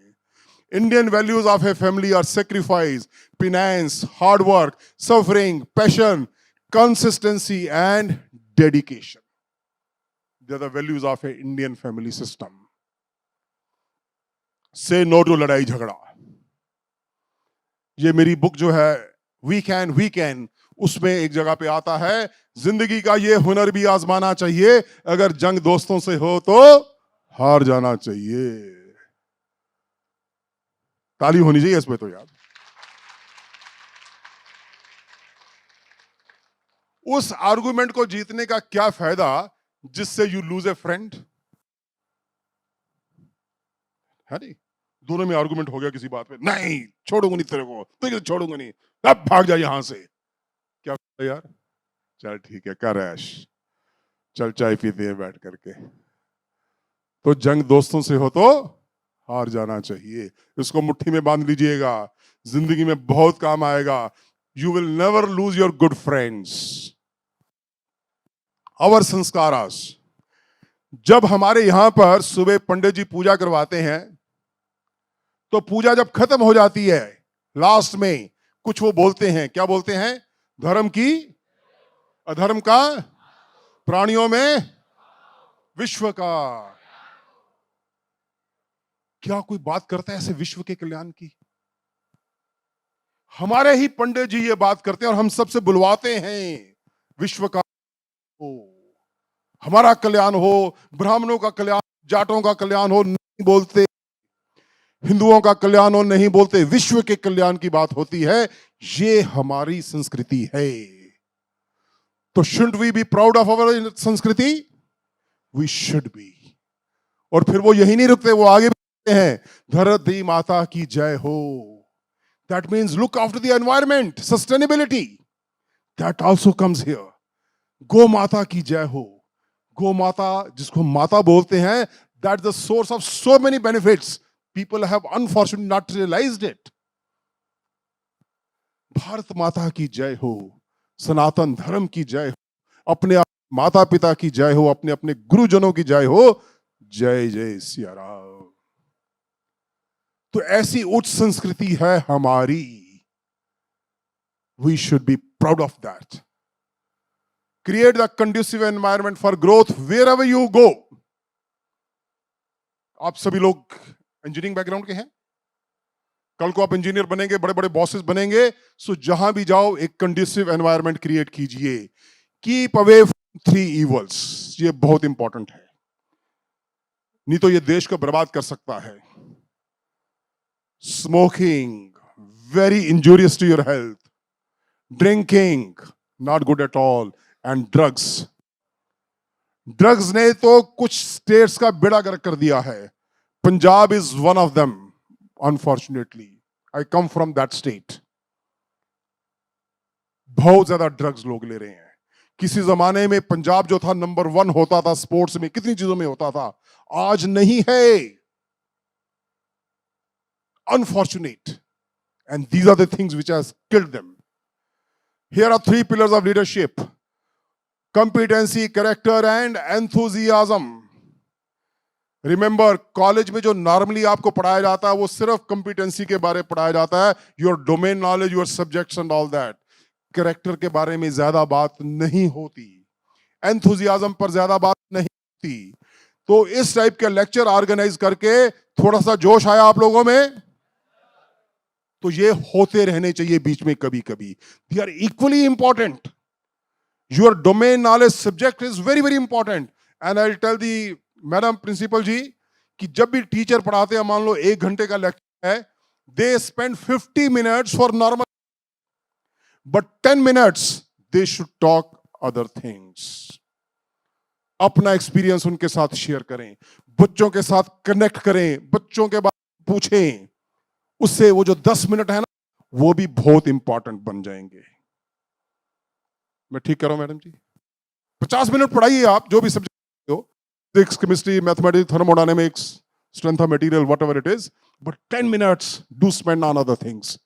Indian values of a family are sacrifice, penance, hard work, suffering, passion, consistency, and dedication. They are the values of an Indian family system. Say no to लड़ाई झगड़ा। ये मेरी बुक जो है We Can, उसमें एक जगह पे आता है, जिंदगी का ये हुनर भी आजमाना चाहिए, अगर जंग दोस्तों से हो तो हार जाना चाहिए। ताली होनी चाहिए इसमें तो यार। उस आर्गुमेंट को जीतने का क्या फायदा जिससे यू लूज ए फ्रेंड, है नहीं? दोनों में आर्गुमेंट हो गया किसी बात पे, नहीं छोड़ूंगा नहीं तेरे को, तुझे छोड़ूंगा नहीं, अब भाग जा यहां से। क्या यार, चल ठीक है कर ऐश, चल चाय पीते हैं बैठ करके। तो जंग दोस्तों से हो तो हार जाना चाहिए। इसको मुट्ठी में बांध लीजिएगा, जिंदगी में बहुत काम आएगा। You will never lose your good friends. Our sanskaras, जब हमारे यहां पर सुबह पंडित जी पूजा करवाते हैं, तो पूजा जब खत्म हो जाती है, लास्ट में कुछ वो बोलते हैं, क्या बोलते हैं? धर्म की अधर्म का, प्राणियों में विश्व का। क्या कोई बात करता है ऐसे विश्व के कल्याण की? हमारे ही पंडित जी ये बात करते हैं और हम सबसे बुलवाते हैं विश्व का हो, हमारा कल्याण हो, ब्राह्मणों का कल्याण, जाटों का कल्याण हो, नहीं बोलते। हिंदुओं का कल्याण हो, नहीं बोलते। विश्व के कल्याण की बात होती है। ये हमारी संस्कृति है। तो should we be proud of our sanskriti? We should be. और फिर वो यही नहीं रुकते, वो आगे भी कहते हैं, धरती माता की जय हो। That means look after the environment, sustainability. That also comes here. गो माता की जय हो। गो माता, जिसको माता बोलते हैं, that's the source of so many benefits. People have unfortunately not realized it. Bharat माता की जय हो, सनातन धर्म की जय हो, अपने माता पिता की जय हो, अपने अपने गुरुजनों की जय हो। जय जय सिया राम। तो ऐसी उच्च संस्कृति है हमारी। We should be proud of that. Create the conducive environment for growth wherever you go. आप सभी लोग इंजीनियरिंग बैकग्राउंड के हैं। कल को आप इंजीनियर बनेंगे, बड़े बड़े बॉसेस बनेंगे। सो जहां भी जाओ एक कंड्यूसिव एनवायरनमेंट क्रिएट कीजिए। Keep away from 3 evils. ये बहुत इंपॉर्टेंट है, नहीं तो ये देश को बर्बाद कर सकता है। Smoking, very injurious to your health. Drinking, not good at all. And drugs. Drugs ने तो कुछ स्टेट्स का बेड़ा गर्क कर दिया है। Punjab is one of them, unfortunately. I come from that state. बहुत ज्यादा ड्रग्स लोग ले रहे हैं। किसी जमाने में पंजाब जो था नंबर 1 होता था स्पोर्ट्स में, कितनी चीजों में होता था, आज नहीं है। Unfortunate. And these are the things which has killed them. Here are 3 pillars of leadership: competency, character, and enthusiasm. Remember, college में जो नॉर्मली आपको पढ़ाया जाता है वो सिर्फ competency के बारे में पढ़ाया जाता है, your domain knowledge, your subjects and all that. Character के बारे में ज्यादा बात नहीं होती, enthusiasm पर ज्यादा बात नहीं होती। तो इस टाइप के लेक्चर ऑर्गेनाइज करके थोड़ा सा जोश आया आप लोगों में, तो ये होते रहने चाहिए बीच में कभी कभी। They are equally important. Your domain knowledge subject is very very important. And I tell the madam principal ji कि जब भी टीचर पढ़ाते हैं, मान लो 1 घंटे का लेक्चर है, they spend 50 minutes for normal, but 10 minutes they should talk other things. अपना एक्सपीरियंस उनके साथ शेयर करें, बच्चों के साथ कनेक्ट करें, बच्चों के बारे में पूछें। उससे वो जो 10 मिनट है ना, वो भी बहुत इंपॉर्टेंट बन जाएंगे। मैं ठीक कर रहा हूं मैडम जी? 50 मिनट पढ़ाइए आप जो भी सब्जेक्ट हो, physics, chemistry, mathematics, thermodynamics, strength of material, whatever it is, but 10 minutes do spend on other things.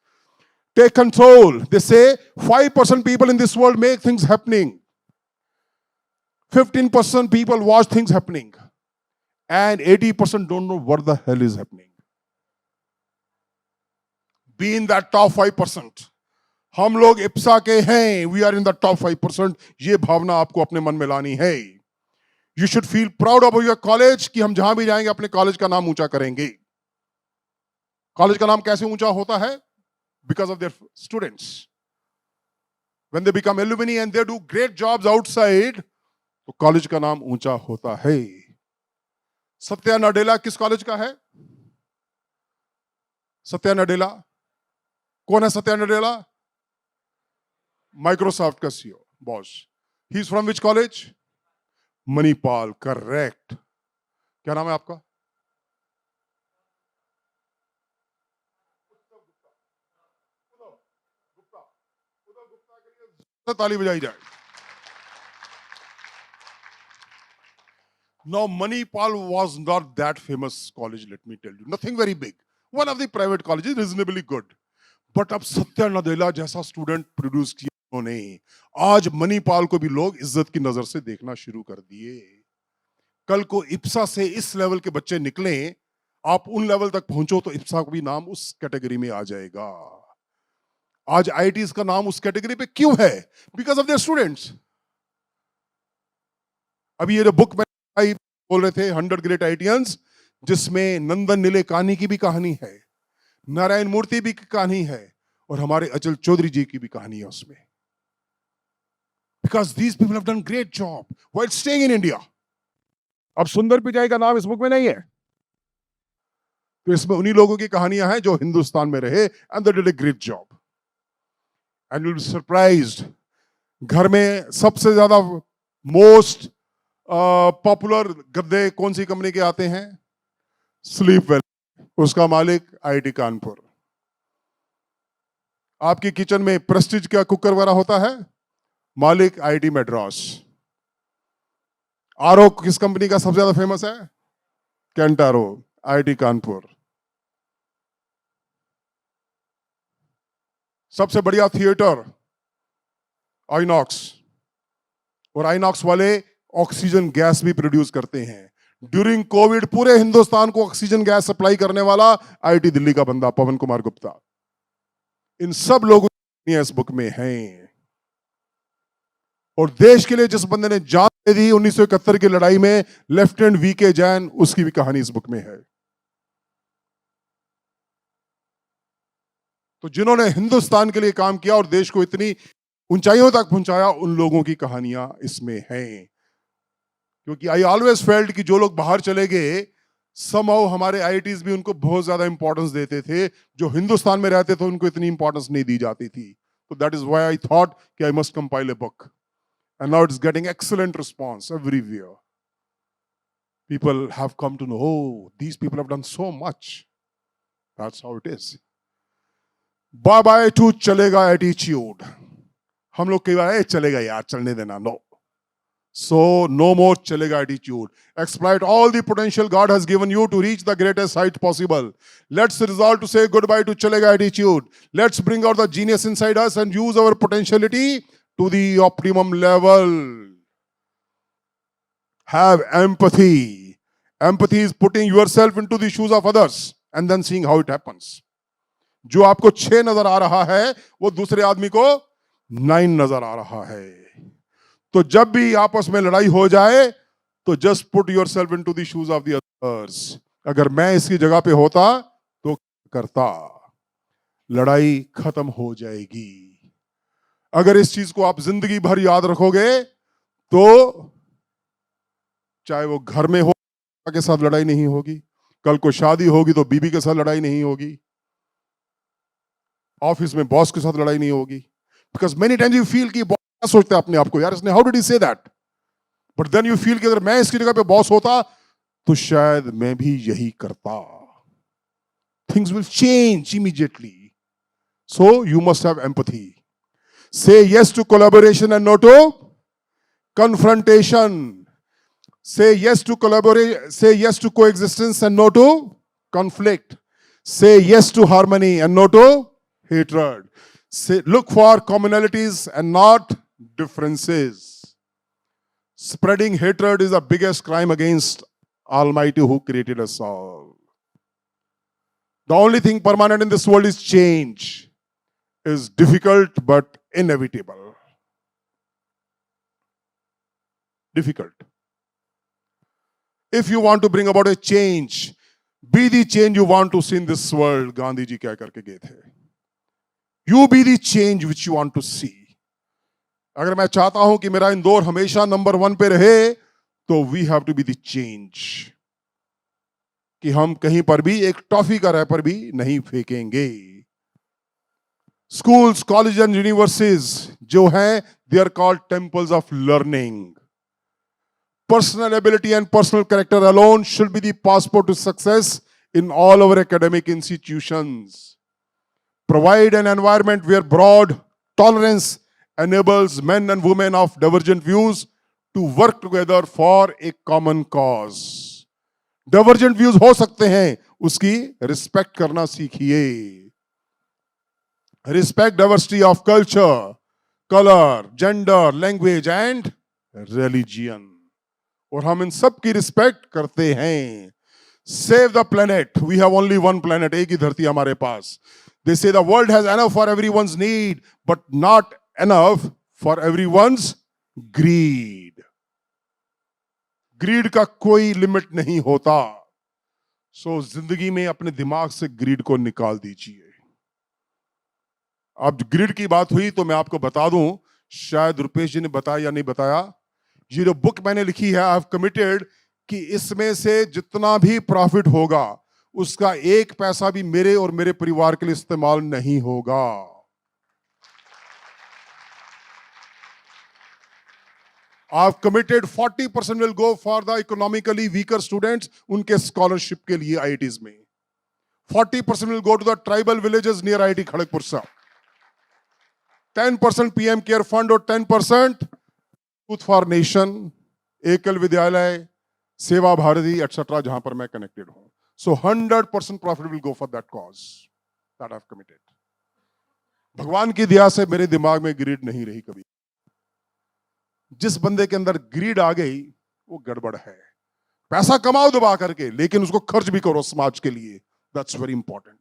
Take control. They say 5% people in this world make things happening. 15% people watch things happening. And 80% don't know what the hell is happening. Be in that top 5%. हम लोग इप्सा के हैं, we are in the top 5%. ये भावना आपको अपने मन में लानी है। You should feel proud of your college कि हम जहां भी जाएंगे अपने कॉलेज का नाम ऊंचा करेंगे। कॉलेज का नाम कैसे ऊंचा होता है? Because of their students. When they become alumni and they do great jobs outside, तो कॉलेज का नाम ऊंचा होता है। सत्या नडेला किस कॉलेज का है? सत्या नडेला कौन है? सत्या नडेला माइक्रोसॉफ्ट का CEO, boss. He is from which college? Manipal, correct. क्या नाम है आपका? ताली बजाई जाए। Now, Manipal was not that famous college, let me tell you. Nothing very big. One of the private colleges, reasonably good. But अब सत्या नदेला जैसा स्टूडेंट प्रोड्यूस किया उन्होंने, आज मणिपाल को भी लोग इज्जत की नजर से देखना शुरू कर दिए। कल को इप्सा से इस लेवल के बच्चे निकले, आप उन लेवल तक पहुंचो तो इप्सा को भी नाम उस कैटेगरी में आ जाएगा। आज आईआईटीज का नाम उस कैटेगरी पे क्यों है? Because of their students. अभी ये जो बुक में बोल रहे थे 100 ग्रेट आईआईटियंस, जिसमें नंदन नीलेकानी की भी कहानी है, नारायण मूर्ति भी की कहानी है, और हमारे अचल चौधरी जी की भी कहानी है उसमें. Because these people have done great job while staying in India. अब सुंदर पिचाई का नाम इस बुक में नहीं है, तो इसमें उन्हीं लोगों की कहानियां हैं जो हिंदुस्तान में रहे and they did a great job. And you will be surprised, घर में सबसे ज्यादा मोस्ट पॉपुलर गद्दे कौन सी कंपनी के आते हैं? Sleep well. उसका मालिक आईआईटी कानपुर. आपकी किचन में प्रेस्टीज का कुकर वगैरह होता है, मालिक आईआईटी मद्रास. आरओ किस कंपनी का सबसे ज्यादा फेमस है? कैंटारो, आईआईटी कानपुर. सबसे बढ़िया थिएटर आइनॉक्स, और आइनॉक्स वाले ऑक्सीजन गैस भी प्रोड्यूस करते हैं. ड्यूरिंग कोविड पूरे हिंदुस्तान को ऑक्सीजन गैस सप्लाई करने वाला आईआईटी दिल्ली का बंदा पवन कुमार गुप्ता. इन सब लोगों की इस बुक में हैं. और देश के लिए जिस बंदे ने जान दे दी 1971 की लड़ाई में, लेफ्टिनेंट वीके जैन, उसकी भी कहानी इस बुक में है. तो जिन्होंने हिंदुस्तान के लिए काम किया और देश को इतनी ऊंचाइयों तक पहुंचाया, उन लोगों की कहानियां इसमें हैं. क्योंकि आई ऑलवेज फेल्ट कि जो लोग बाहर चले गए, समहाउ हमारे आईआईटीज भी उनको बहुत ज्यादा इंपॉर्टेंस देते थे. जो हिंदुस्तान में रहते थे उनको इतनी इंपॉर्टेंस नहीं दी जाती थी. तो that is why I thought कि I must compile a book. And now it's getting excellent response everywhere. People have come to know, oh, these people have done so much. That's how it is. Bye bye to चलेगा attitude. हम लोग कई बार चलेगा यार, चलने देना. No. So no more चलेगा attitude. Exploit all the potential God has given you to reach the greatest height possible. Let's resolve to say goodbye to चलेगा attitude. Let's bring out the genius inside us and use our potentiality to the optimum level. Have empathy. Empathy is putting yourself into the shoes of others and then seeing how it happens. जो आपको 6 नजर आ रहा है, वो दूसरे आदमी को 9 नजर आ रहा है. तो जब भी आपस में लड़ाई हो जाए, तो just put yourself into the shoes of the others. अगर मैं इसकी जगह पे होता तो करता. लड़ाई खत्म हो जाएगी. अगर इस चीज को आप जिंदगी भर याद रखोगे, तो चाहे वो घर में हो के साथ लड़ाई नहीं होगी, कल को शादी होगी तो बीबी के साथ लड़ाई नहीं होगी, ऑफिस में बॉस के साथ लड़ाई नहीं होगी. Because many times you feel कि बॉस सोचता है अपने आप को, यार इसने how did he say that, but then you feel कि अगर मैं इसकी जगह पे बॉस होता तो शायद मैं भी यही करता. Things will change immediately. So you must have empathy. Say yes to collaboration and no to confrontation. Say yes to collaboration, say yes to coexistence and no to conflict. Say yes to harmony and no to hatred. Say, look for commonalities and not differences. Spreading hatred is the biggest crime against Almighty who created us all. The only thing permanent in this world is change. Is difficult but inevitable. Difficult. If you want to bring about a change, be the change you want to see in this world. Gandhi ji क्या करके गए थे. You be the change which you want to see. अगर मैं चाहता हूं कि मेरा इंदौर हमेशा नंबर 1 पे रहे, तो we have to be the change. कि हम कहीं पर भी एक टॉफी का रैपर भी नहीं फेंकेंगे. Schools, colleges and universities जो हैं, they are called temples of learning. Personal ability and personal character alone should be the passport to success in all our academic institutions. Provide an environment where broad tolerance enables men and women of divergent views to work together for a common cause. Divergent views हो सकते हैं, उसकी respect करना सीखिए. Respect diversity of culture, color, gender, language and religion. और हम इन सब की रिस्पेक्ट करते हैं. Save the planet. We have only one planet. एक ही धरती हमारे पास. They say the world has enough for everyone's need, but not enough for everyone's greed. Greed का कोई लिमिट नहीं होता. सो जिंदगी में अपने दिमाग से ग्रीड को निकाल दीजिए. अब ग्रीड की बात हुई तो मैं आपको बता दूं, शायद रुपेश जी ने बताया या नहीं बताया, ये जो बुक मैंने लिखी है, आई हैव कमिटेड कि इसमें से जितना भी प्रॉफिट होगा उसका एक पैसा भी मेरे और मेरे परिवार के लिए इस्तेमाल नहीं होगा. I've committed 40% will go for the economically weaker students, उनके scholarship के लिए IITs में. 40% will go to the tribal villages near IIT Kharagpur से. 10% PM Care Fund और 10% Youth for Nation, एकल विद्यालय, सेवा भारती, etc. जहां पर मैं connected हूं. So 100% profit will go for that cause that I've committed. भगवान की दया से मेरे दिमाग में ग्रीड नहीं रही कभी. जिस बंदे के अंदर ग्रीड आ गई वो गड़बड़ है. पैसा कमाओ दबा करके, लेकिन उसको खर्च भी करो समाज के लिए. That's very important.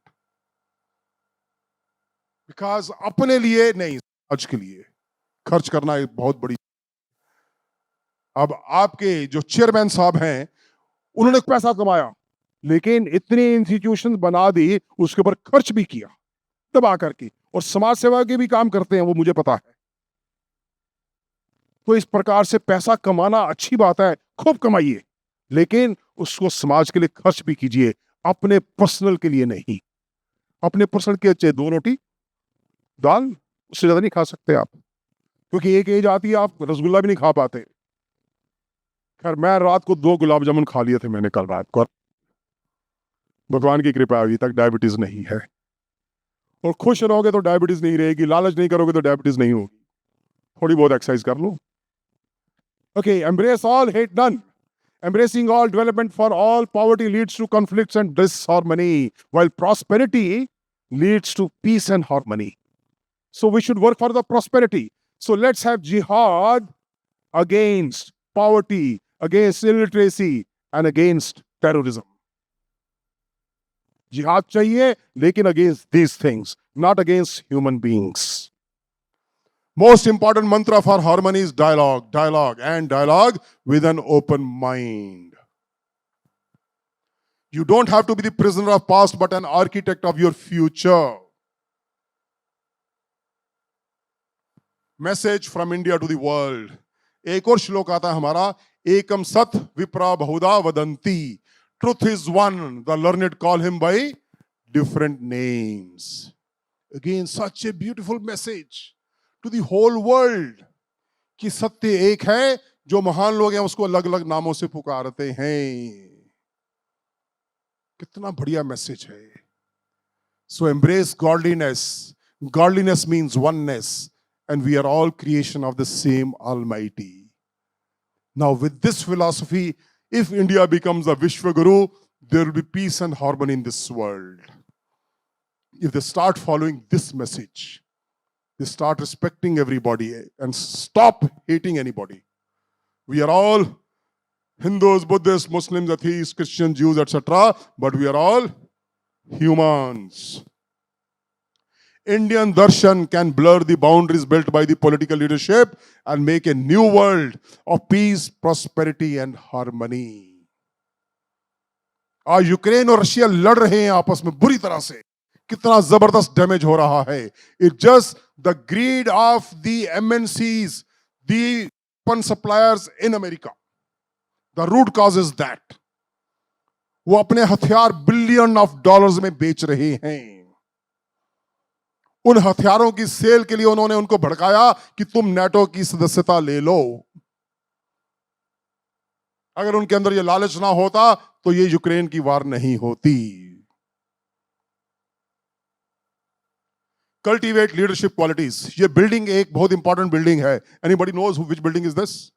बिकॉज अपने लिए नहीं, समाज के लिए खर्च करना एक बहुत बड़ी. अब आपके जो चेयरमैन साहब हैं, उन्होंने पैसा कमाया लेकिन इतनी इंस्टीट्यूशंस बना दी, उसके ऊपर खर्च भी किया दबा करके, और समाज सेवा के भी काम करते हैं, वो मुझे पता है. तो इस प्रकार से पैसा कमाना अच्छी बात है, खूब कमाइए, लेकिन उसको समाज के लिए खर्च भी कीजिए, अपने पर्सनल के लिए नहीं. अपने पर्सनल के चाहे 2 रोटी दाल, उससे ज्यादा नहीं खा सकते आप, क्योंकि एक एज आती है आप रसगुल्ला भी नहीं खा पाते. खैर, मैं रात को 2 गुलाब जामुन खा लिए थे मैंने कल रात को. भगवान की कृपा अभी तक डायबिटीज नहीं है. और खुश रहोगे तो डायबिटीज नहीं रहेगी, लालच नहीं करोगे तो डायबिटीज नहीं होगी. थोड़ी बहुत एक्सरसाइज कर लो. Okay, embrace all, hate none. Embracing all, development for all, poverty leads to conflicts and disharmony, while prosperity leads to peace and harmony. So we should work for the prosperity. So let's have jihad against poverty, against illiteracy, and against terrorism. Jihad chahiye, lekin against these things, not against human beings. Most important mantra for harmony is dialogue, dialogue, and dialogue with an open mind. You don't have to be the prisoner of past, but an architect of your future. Message from India to the world. एक और श्लोक आता है हमारा, एकम सत विप्रा बहुधा वदंती. Truth is one, the learned call him by different names. Again, such a beautiful message to the whole world कि सत्य एक है, जो महान लोग हैं उसको अलग अलग नामों से पुकारते हैं. कितना बढ़िया मैसेज है. So embrace godliness. Godliness means oneness, and we are all creation of the same Almighty. Now with this philosophy, if India becomes a Vishwa Guru, there will be peace and harmony in this world. If they start following this message, they start respecting everybody and stop hating anybody. We are all Hindus, Buddhists, Muslims, atheists, Christians, Jews, etc. But we are all humans. Indian darshan can blur the boundaries built by the political leadership and make a new world of peace, prosperity and harmony. आज Ukraine और Russia लड़ रहे हैं आपस में बुरी तरह से. कितना जबरदस्त डैमेज हो रहा है. It's just the greed of the MNCs, the weapon suppliers in America. The root cause is that. वो अपने हथियार बिलियन ऑफ डॉलर्स में बेच रहे हैं. उन हथियारों की सेल के लिए उन्होंने उनको भड़काया कि तुम नेटो की सदस्यता ले लो. अगर उनके अंदर ये लालच ना होता तो ये यूक्रेन की वार नहीं होती. Cultivate leadership qualities. ये बिल्डिंग एक बहुत इंपॉर्टेंट बिल्डिंग है. Anybody knows which building is this?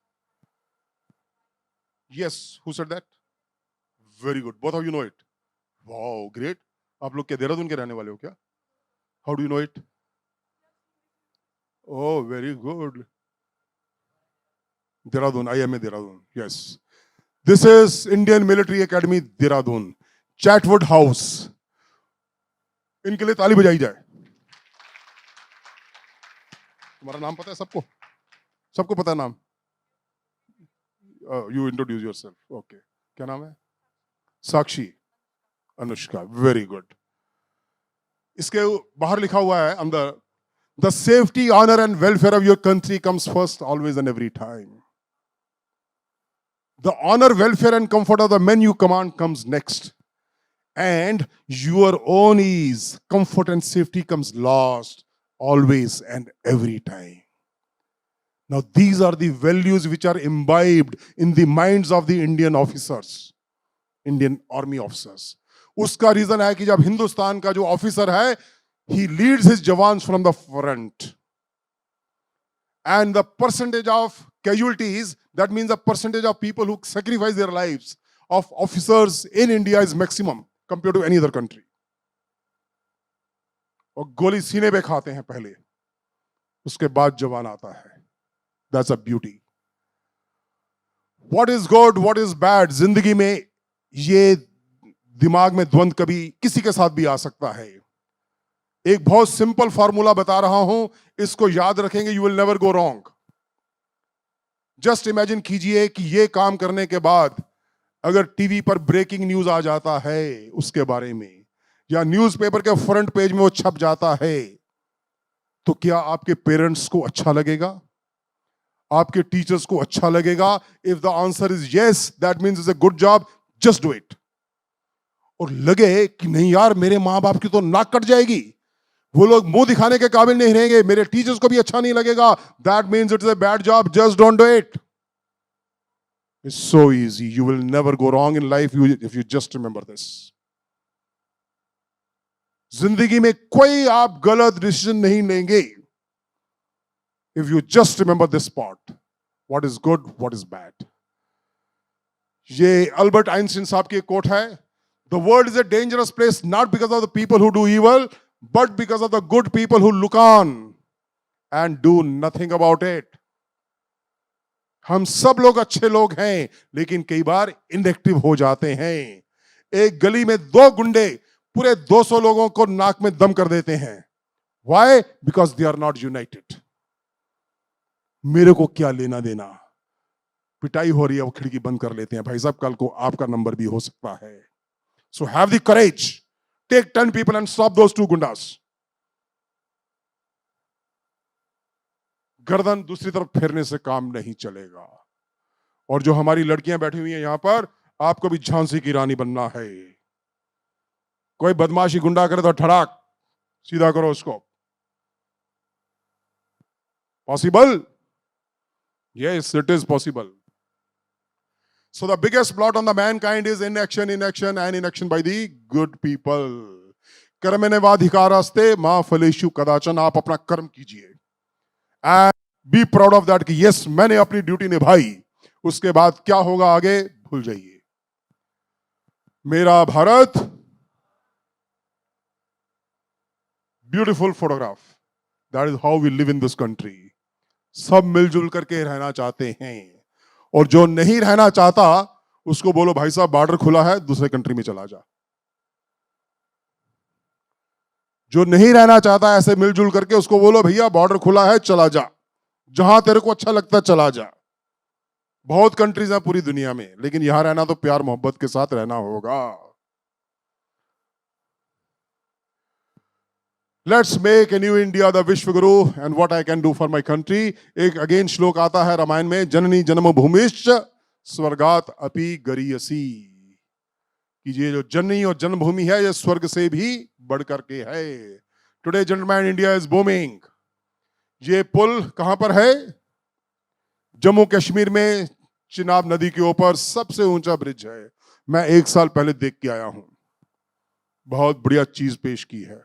Yes, who said that? Very good. Both of you know it. Wow, great. आप लोग क्या देहरादून के रहने वाले हो क्या? How do you know it? Oh, very good. Dehradun, IMA Dehradun. Yes. This is Indian Military Academy, Dehradun. Chatwood House. इनके लिए ताली बजाई जाए। तुम्हारा नाम पता है सबको? सबको पता है नाम? You introduce yourself. ओके, क्या नाम है? Sakshi, Anushka, very good. इसके बाहर लिखा हुआ है अंदर, the safety, honour and welfare of your country comes first always and every time. The honor, welfare, and comfort of the men you command comes next. And your own ease, comfort, and safety comes last, always and every time. Now, these are the values which are imbibed in the minds of the Indian officers, Indian army officers. उसका reason है कि जब हिंदुस्तान का जो officer है, he leads his jawans from the front. And the percentage of casualties, that means the percentage of people who sacrifice their lives of officers in India is maximum compared to any other country. और गोली सीने पे खाते हैं पहले, उसके बाद जवान आता है। That's a beauty. What is good, what is bad? जिंदगी में ये दिमाग में द्वंद कभी किसी के साथ भी आ सकता है। एक बहुत सिंपल फॉर्मूला बता रहा हूं, इसको याद रखेंगे, you will never go wrong. Just imagine कीजिए कि ये काम करने के बाद अगर टीवी पर ब्रेकिंग न्यूज आ जाता है उसके बारे में, या न्यूज़पेपर के फ्रंट पेज में वो छप जाता है, तो क्या आपके पेरेंट्स को अच्छा लगेगा? आपके टीचर्स को अच्छा लगेगा? If the answer is yes, that means it's a good job, just do it. और लगे कि नहीं यार, मेरे माँ बाप की तो नाक कट जाएगी, वो लोग मुंह दिखाने के काबिल नहीं रहेंगे, मेरे टीचर्स को भी अच्छा नहीं लगेगा, that means it's a bad job, just don't do it. It's so easy, you will never go wrong in life if you just remember this. जिंदगी में कोई आप गलत डिसीजन नहीं लेंगे if you just remember this part, what is good, what is bad. ये Albert Einstein साहब की एक कोट है, the world is a dangerous place not because of the people who do evil, but because of the good people who look on and do nothing about it. हम सब लोग अच्छे लोग हैं, लेकिन कई बार इनएक्टिव हो जाते हैं। एक गली में दो गुंडे पूरे 200 लोगों को नाक में दम कर देते हैं। Why? Because they are not united. मेरे को क्या लेना देना, पिटाई हो रही है, वो खिड़की बंद कर लेते हैं। भाई साहब, कल को आपका नंबर भी हो सकता है। So have the courage. Take 10 people and stop those 2 गुंडास। गर्दन दूसरी तरफ फेरने से काम नहीं चलेगा। और जो हमारी लड़कियां बैठी हुई हैं यहां पर, आपको भी झांसी की रानी बनना है। कोई बदमाशी गुंडा करे तो ठड़ाक सीधा करो उसको। Possible? Yes, it is possible. So the biggest blot on the mankind is inaction, inaction, and inaction by the good people. कर्मण्येवाधिकारस्ते मा फलेषु कदाचन। आप अपना कर्म कीजिए and B proud of that कि यस, मैंने अपनी ड्यूटी निभाई। उसके बाद क्या होगा आगे भूल जाइए। मेरा Bharat, beautiful photograph, that is how we live in this country. सब मिलजुल करके रहना चाहते हैं, और जो नहीं रहना चाहता उसको बोलो भाई साहब बॉर्डर खुला है, दूसरे कंट्री में चला जा। जो नहीं रहना चाहता ऐसे मिलजुल करके, उसको बोलो भैया बॉर्डर खुला है, चला जा, जहां तेरे को अच्छा लगता है चला जा। बहुत कंट्रीज हैं पूरी दुनिया में, लेकिन यहां रहना तो प्यार मोहब्बत के साथ रहना होगा। Let's make a new India the विश्व गुरु and what I can do for my country. एक अगेन श्लोक आता है रामायण में, जननी जन्मभूमिश्च स्वर्गात अपि गरीयसी, कि ये जो जननी और जन्मभूमि है ये स्वर्ग से भी बढ़ करके है। Today gentleman, India is booming. ये पुल कहां पर है? जम्मू कश्मीर में चिनाब नदी के ऊपर सबसे ऊंचा ब्रिज है। मैं 1 साल पहले देख के आया हूं, बहुत बढ़िया चीज पेश की है।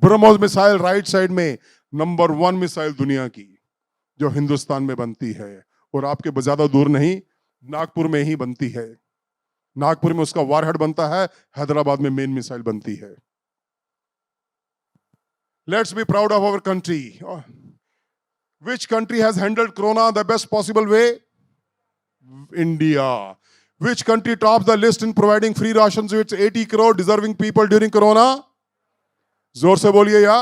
ब्रह्मोस मिसाइल राइट साइड में, नंबर 1 मिसाइल दुनिया की जो हिंदुस्तान में बनती है, और आपके ज्यादा दूर नहीं, नागपुर में ही बनती है। नागपुर में उसका वारहेड बनता है, हैदराबाद में मेन मिसाइल बनती है। Let's be proud of our country. Which country has handled corona the best possible way? India. Which country tops the list in providing free rations to its 80 crore deserving people during Corona? जोर से बोलिए या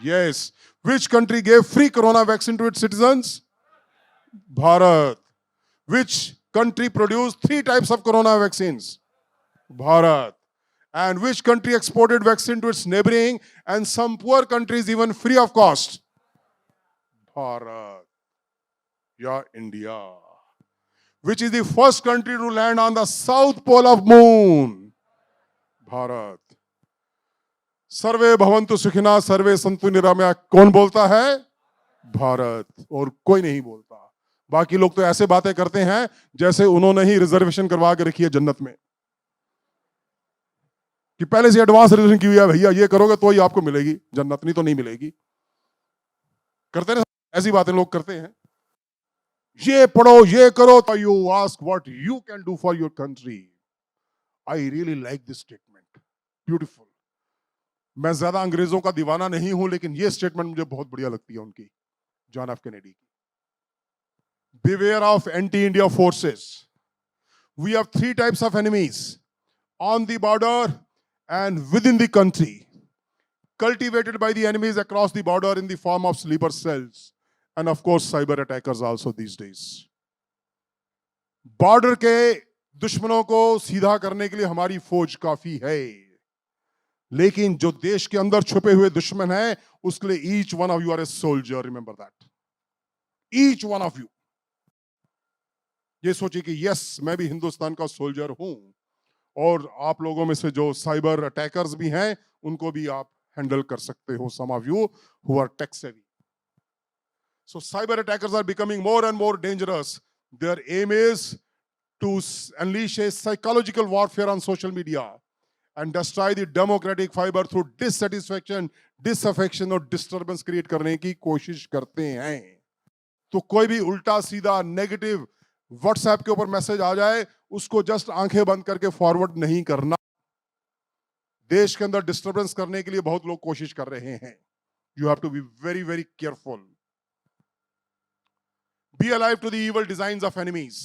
yes. Which country gave free corona vaccine to its citizens? Bharat. Which country produced 3 types of corona vaccines? Bharat. And which country exported vaccine to its neighboring and some poor countries even free of cost? Bharat. Yeah, India. Which is the first country to land on the south pole of moon? Bharat. सर्वे भवन्तु सुखिना सर्वे संतु निरामया कौन बोलता है? भारत. और कोई नहीं बोलता. बाकी लोग तो ऐसे बातें करते हैं जैसे उन्होंने ही रिजर्वेशन करवा के रखी है जन्नत में, कि पहले से एडवांस रिजर्वेशन की हुई है, भैया ये करोगे तो ही आपको मिलेगी जन्नत, नहीं तो नहीं मिलेगी. करते ना ऐसी बातें लोग करते हैं. ये पढ़ो ये करो. तो you ask what you can do for your country. I really like this statement. Beautiful. मैं ज्यादा अंग्रेजों का दीवाना नहीं हूं, लेकिन ये स्टेटमेंट मुझे बहुत बढ़िया लगती है उनकी, जॉन एफ कैनेडी की. Beware of anti-India forces. We have 3 types of enemies: on the border and within the country, cultivated by the enemies across the border in the form of sleeper cells, and of course cyber attackers also these days. Border के दुश्मनों को सीधा करने के लिए हमारी फौज काफी है, लेकिन जो देश के अंदर छुपे हुए दुश्मन हैं, उसके लिए each one of you are a soldier. Remember that. Each one of you. ये सोचिए कि यस, मैं भी हिंदुस्तान का सोल्जर हूं, और आप लोगों में से जो साइबर अटैकर्स भी हैं, उनको भी आप हैंडल कर सकते हो. Some of you who are tech savvy. So cyber attackers are becoming more and more dangerous. Their aim is to unleash a psychological warfare on social media and destroy the democratic fiber through dissatisfaction, disaffection और disturbance create करने की कोशिश करते हैं. तो कोई भी उल्टा सीधा नेगेटिव व्हाट्सएप के ऊपर मैसेज आ जाए, उसको जस्ट आंखें बंद करके फॉरवर्ड नहीं करना. देश के अंदर डिस्टर्बेंस करने के लिए बहुत लोग कोशिश कर रहे हैं. You have to be very very careful. Be alive to the evil designs of enemies.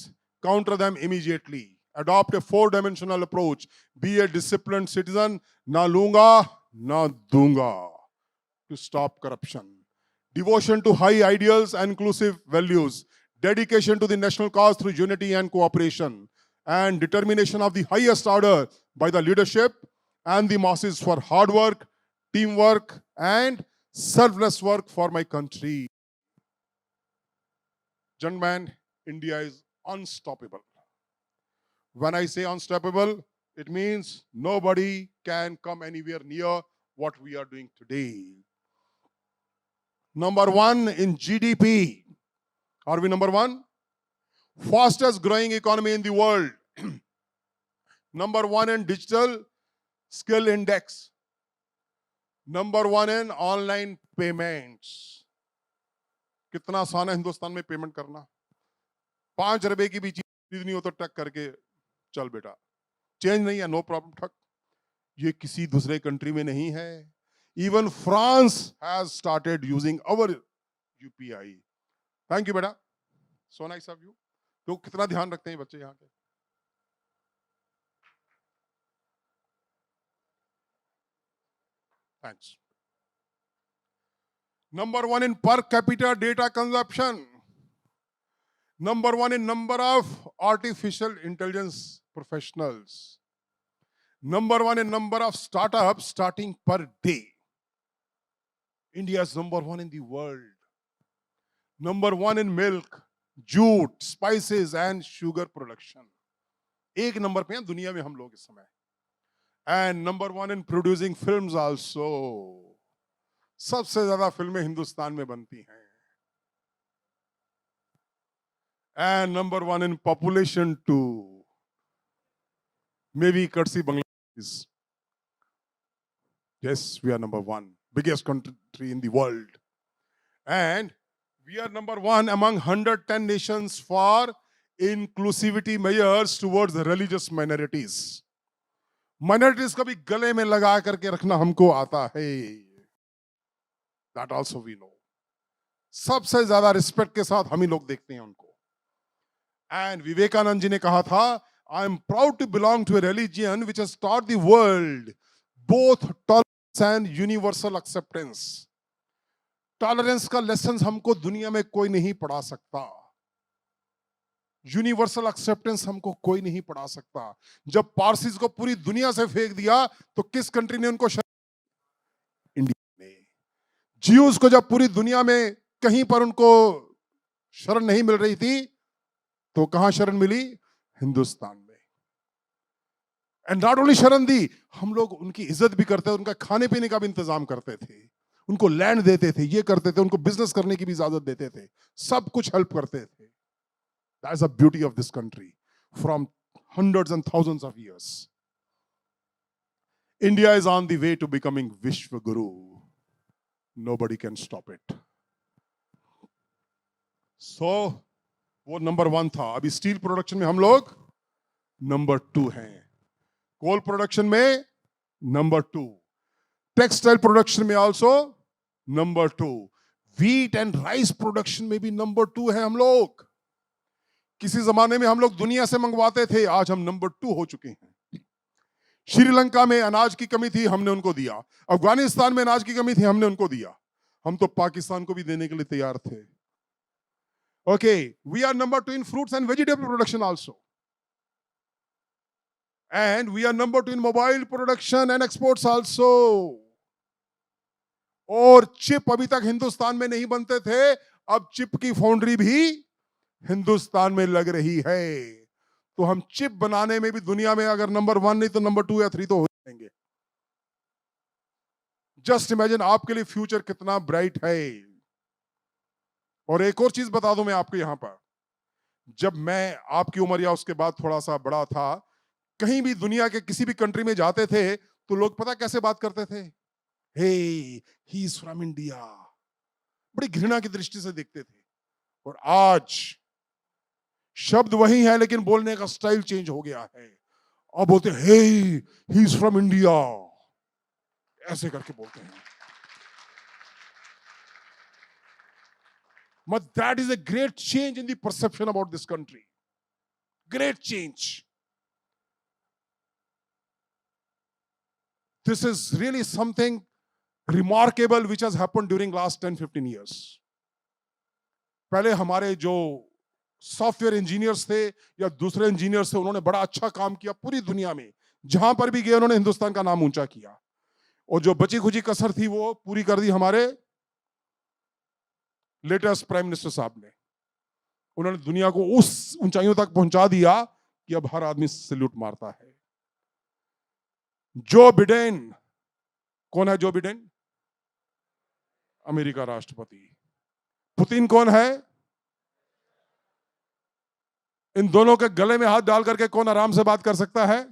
Counter them immediately. Adopt a 4-dimensional approach. Be a disciplined citizen. Na lunga, na dunga. To stop corruption. Devotion to high ideals and inclusive values. Dedication to the national cause through unity and cooperation. And determination of the highest order by the leadership and the masses for hard work, teamwork, and selfless work for my country. Gentlemen, India is unstoppable. When I say unstoppable, it means nobody can come anywhere near what we are doing today. Number 1 in GDP. Are we number 1? Fastest growing economy in the world. Number 1 in digital skill index. Number 1 in online payments. कितना आसान है हिंदुस्तान में payment करना. 5 रुपए की भी चीज खरीदनी हो तो टक करके चल बेटा, चेंज नहीं है, नो प्रॉब्लम, ठक. ये किसी दूसरे कंट्री में नहीं है. Even France has started using our UPI. Thank you बेटा, सो नाइस ऑफ यू. तो कितना ध्यान रखते हैं बच्चे यहाँ के. Thanks. Number 1 in per capita data consumption. Number 1 in number of artificial intelligence professionals. Number 1 in number of startups starting per day. India is number 1 in the world. Number 1 in milk, jute, spices and sugar production. एक number पे हैं दुनिया में हम लोग इस समय. And number 1 in producing films also. सबसे ज्यादा फिल्में हिंदुस्तान में बनती हैं. And number 1 in population too. Maybe courtesy Bangladesh. Yes, we are number 1. Biggest country in the world. And we are number 1 among 110 nations for inclusivity measures towards religious minorities. Minorities को भी गले में लगा करके रखना हमको आता है. That also we know. सबसे ज्यादा रिस्पेक्ट के साथ हम ही लोग देखते हैं उनको. And विवेकानंद जी ने कहा था, I am proud to belong to a religion which has taught the world both tolerance trust and universal acceptance. Tolerance का लेसन हमको दुनिया में कोई नहीं पढ़ा सकता, यूनिवर्सल एक्सेप्टेंस हमको कोई नहीं पढ़ा सकता। जब पारसीज को पूरी दुनिया से फेंक दिया तो किस कंट्री ने उनको इंडिया ने। ज्यूज को जब पूरी दुनिया में कहीं पर उनको शरण नहीं मिल रही थी तो कहां शरण मिली? हिंदुस्तान में। एंड नॉट ओनली शरण दी, हम लोग उनकी इज्जत भी करते थे, उनका खाने पीने का भी इंतजाम करते थे, उनको लैंड देते थे, ये करते थे, उनको बिजनेस करने की भी इजाजत देते थे, सब कुछ हेल्प करते थे। That's the beauty of this country from hundreds and thousands of years. India is on the way to becoming Vishwa Guru. Nobody can stop it. So, वो नंबर 1 था। अभी स्टील प्रोडक्शन में हम लोग नंबर 2 हैं, coal production में number 2, textile production में also number 2, wheat and rice production में भी नंबर 2 है हम लोग। किसी जमाने में हम लोग दुनिया से मंगवाते थे, आज हम नंबर 2 हो चुके हैं। श्रीलंका में अनाज की कमी थी, हमने उनको दिया। अफगानिस्तान में अनाज की कमी थी, हमने उनको दिया। हम तो पाकिस्तान को भी देने के लिए तैयार थे। Okay, we are number 2 in fruits and vegetable production also, and we are number 2 in mobile production and exports also. और चिप अभी तक हिंदुस्तान में नहीं बनते थे, अब चिप की फाउंड्री भी हिंदुस्तान में लग रही है। तो हम चिप बनाने में भी दुनिया में अगर नंबर 1 नहीं तो नंबर 2 या 3 तो हो जाएंगे। जस्ट इमेजिन, आपके लिए फ्यूचर कितना ब्राइट है। और एक और चीज बता दूं मैं आपको यहां पर, जब मैं आपकी उम्र या उसके बाद थोड़ा सा बड़ा था, कहीं भी दुनिया के किसी भी कंट्री में जाते थे तो लोग पता कैसे बात करते थे? हे, ही इज फ्रॉम इंडिया, बड़ी घृणा की दृष्टि से देखते थे। और आज शब्द वही है लेकिन बोलने का स्टाइल चेंज हो गया है। अब बोलते हे, ही इज फ्रॉम इंडिया, ऐसे करके बोलते हैं। But that is a great change in the perception about this country. Great change. This is really something remarkable which has happened during last 10-15 years. पहले हमारे जो सॉफ्टवेयर इंजीनियर्स थे या दूसरे इंजीनियर्स थे, उन्होंने बड़ा अच्छा काम किया पूरी दुनिया में। जहां पर भी गए उन्होंने हिंदुस्तान का नाम ऊंचा किया। और जो बची खुची कसर थी वो पूरी कर दी हमारे लेटेस्ट प्राइम मिनिस्टर साहब ने। उन्होंने दुनिया को उस ऊंचाइयों तक पहुंचा दिया कि अब हर आदमी सैल्यूट मारता है। जो बिडेन, कौन है जो बिडेन? अमेरिका राष्ट्रपति। पुतिन कौन है? इन दोनों के गले में हाथ डाल करके कौन आराम से बात कर सकता है?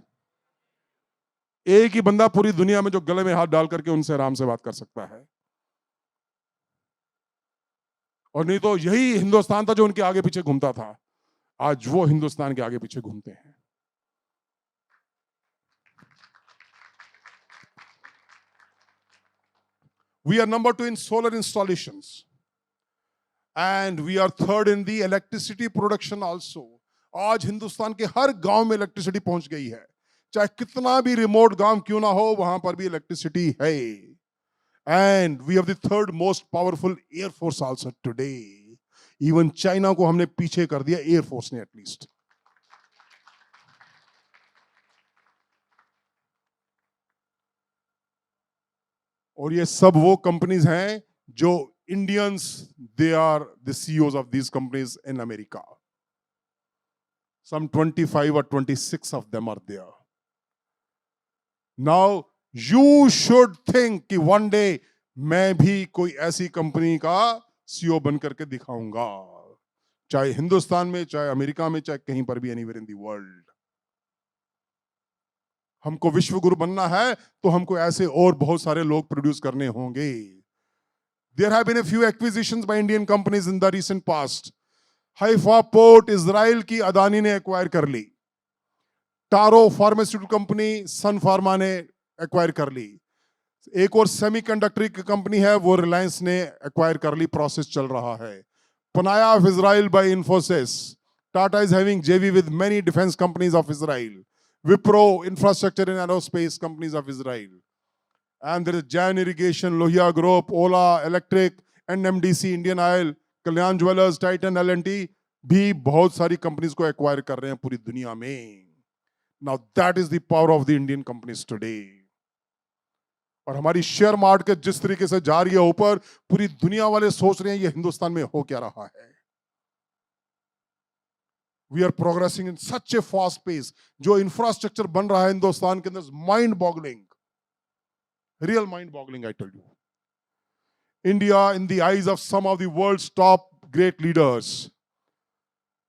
एक ही बंदा पूरी दुनिया में जो गले में हाथ डाल करके उनसे आराम से बात कर सकता है। और नहीं तो यही हिंदुस्तान था जो उनके आगे पीछे घूमता था। आज वो हिंदुस्तान के आगे पीछे घूमते हैं। We are number 2 in solar installations, and we are 3rd in the electricity production also. आज हिंदुस्तान के हर गांव में इलेक्ट्रिसिटी पहुंच गई है, चाहे कितना भी रिमोट गांव क्यों ना हो, वहां पर भी इलेक्ट्रिसिटी है। And we have the 3rd most powerful air force also today. Even China को हमने पीछे कर दिया एयर फोर्स ने एटलीस्ट। और ये सब वो कंपनीज हैं जो Indians, they are the CEOs of these companies in America. Some 25 or 26 of them are there. Now you should think कि one day मैं भी कोई ऐसी कंपनी का CEO बन करके दिखाऊंगा, चाहे हिंदुस्तान में, चाहे अमेरिका में, चाहे कहीं पर भी, एनीवेयर इन द वर्ल्ड। हमको विश्व गुरु बनना है तो हमको ऐसे और बहुत सारे लोग प्रोड्यूस करने होंगे। There have been a few acquisitions by Indian companies in the recent past. Haifa port Israel की अदानी ने एक्वायर कर ली। टारो फार्मास्यूटिकल कंपनी सन फार्मा ने एक्वायर कर ली। एक और सेमीकंडक्टर की कंपनी है, वो रिलायंस ने एक्वायर कर ली, प्रोसेस चल रहा है। Panaya of Israel by Infosys. Tata is having JV with many defense companies of Israel. Wipro, infrastructure and aerospace companies of Israel. And there is Jan Irrigation, Lohia Group, Ola Electric, NMDC, Indian Oil, Kalyan Jewelers, Titan, L&T भी बहुत सारी companies को acquire कर रहे हैं पूरी दुनिया में. Now that is the power of the Indian companies today. और हमारी शेयर मार्केट जिस तरीके से जा रही है ऊपर, पूरी दुनिया वाले सोच रहे हैं ये हिंदुस्तान में हो क्या रहा है. We are progressing in such a fast pace. जो इंफ्रास्ट्रक्चर बन रहा है हिंदुस्तान के अंदर, mind boggling, real mind boggling, I tell you. India, in the eyes of some of the world's top great leaders,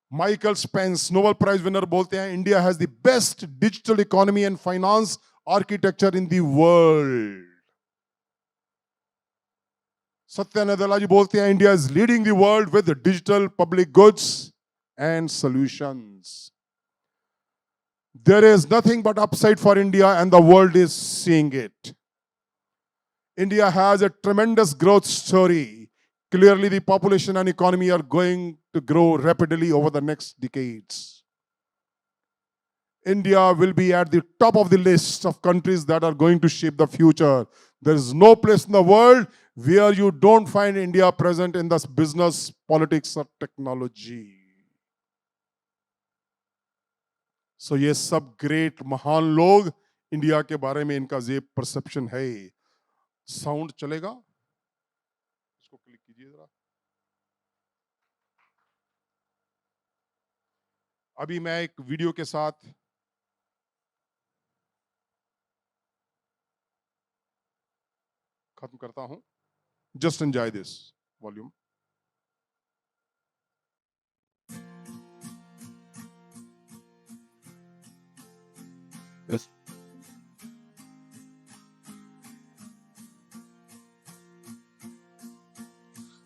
Michael Spence, Nobel Prize winner, बोलते हैं India has the best digital economy and finance architecture in the world. Satya Nadella जी बोलते हैं India is leading the world with digital public goods and solutions. There is nothing but upside for India and the world is seeing it. India has a tremendous growth story. Clearly, the population and economy are going to grow rapidly over the next decades. India will be at the top of the list of countries that are going to shape the future. There is no place in the world where you don't find India present in this business, politics, or technology. So ये सब great महान लोग, India के बारे में इनका ये perception है. साउंड चलेगा? इसको क्लिक कीजिए जरा. अभी मैं एक वीडियो के साथ खत्म करता हूं. Just enjoy this volume.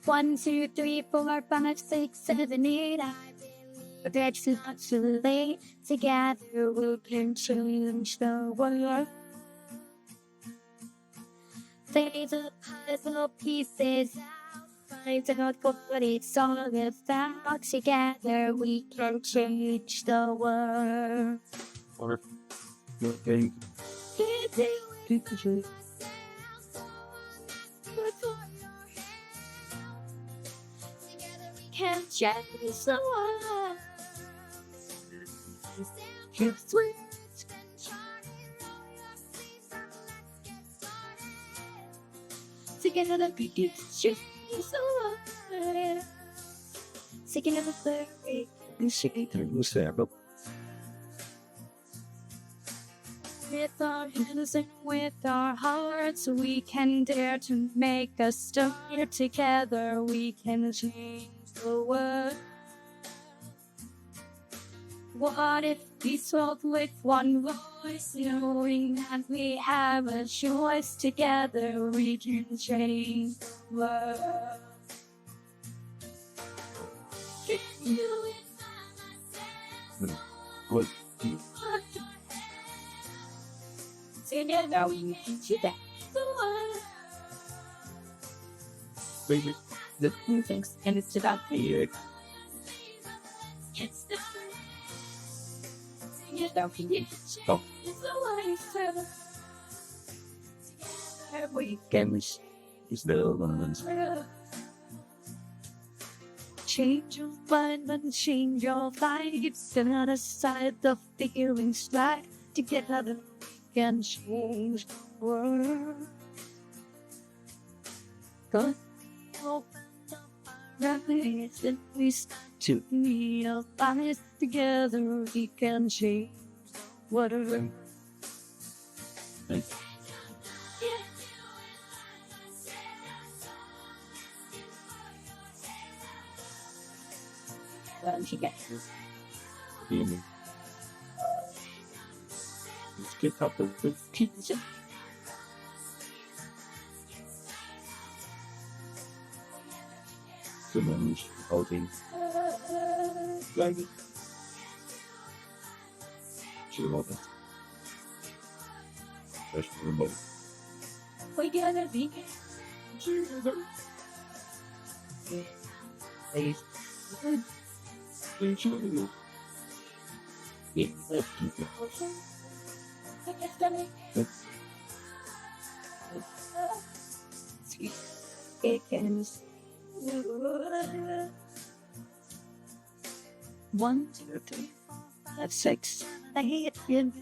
One, two, three, four, five, six, seven, eight. I believe that's not too late. Together we can change the world. Lay the puzzle pieces out. Find out what it's all about. Together we can change the world. Can't change the world. It's sweet. Together we can change the world. Together we can change the world. With our hands and with our hearts, we can dare to make a start. Together we can change the world. What if we spoke with one voice, knowing that we have a choice? Together we can change the world. Can you it by myself? Together we can change the world. Baby, the two things, and it's about the it's the together we can change the world. Together we can change the world. Change your mind and change your life. It's another side of the healing slide. Together we can change the world. God, open up our eyes and we start to realize. Together we can change the world. Let's get up the kitchen. Someone's holding. Baby. She love it. That's the remote. We gotta be together. Hey. It can. 1, 2, 3, 4, 5, 6, 8.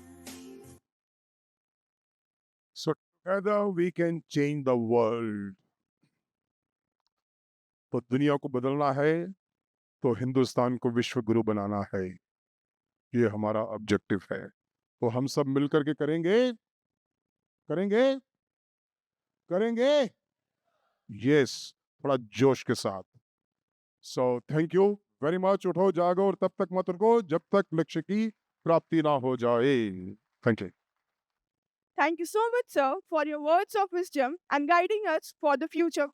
So together we can change the world. तो दुनिया को बदलना है तो हिंदुस्तान को विश्व गुरु बनाना है, ये हमारा ऑब्जेक्टिव है। तो हम सब मिलकर के करेंगे करेंगे करेंगे यस, थोड़ा जोश के साथ। So thank you very much. उठो जागो और तब तक मत रुको जब तक लक्ष्य की प्राप्ति ना हो जाए। Thank you. Thank you so much, sir, for your words of wisdom and guiding us for the future.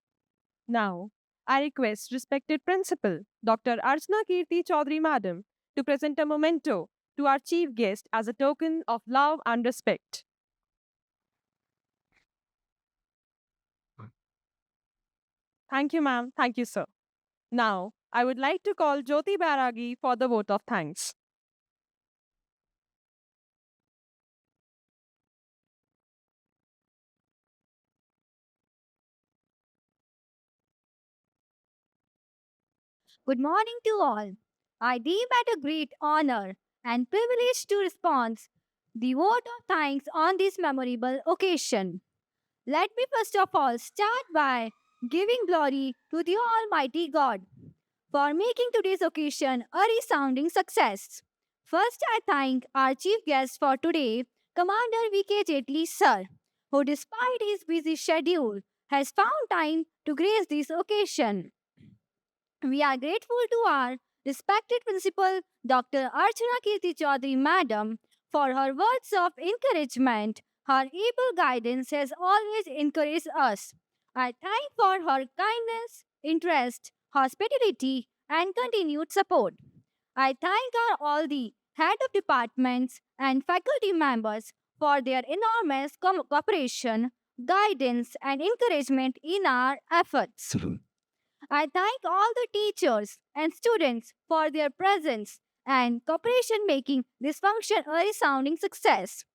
Now, I request respected Principal, Dr. Archana Kirti Chaudhary Madam, to present a memento to our chief guest as a token of love and respect. Thank you, ma'am. Thank you, sir. Now, I would like to call Jyoti Bairagi for the vote of thanks. Good morning to all. I deem it a great honor and privilege to respond the vote of thanks on this memorable occasion. Let me first of all start by giving glory to the Almighty God for making today's occasion a resounding success. First, I thank our chief guest for today, Commander V.K. Jetli sir, who despite his busy schedule has found time to grace this occasion. We are grateful to our respected principal, Dr. Archana Kirti Chaudhary Madam, for her words of encouragement. Her able guidance has always encouraged us. I thank for her kindness, interest, hospitality, and continued support. I thank all the head of departments and faculty members for their enormous cooperation, guidance, and encouragement in our efforts. I thank all the teachers and students for their presence and cooperation making this function a resounding success.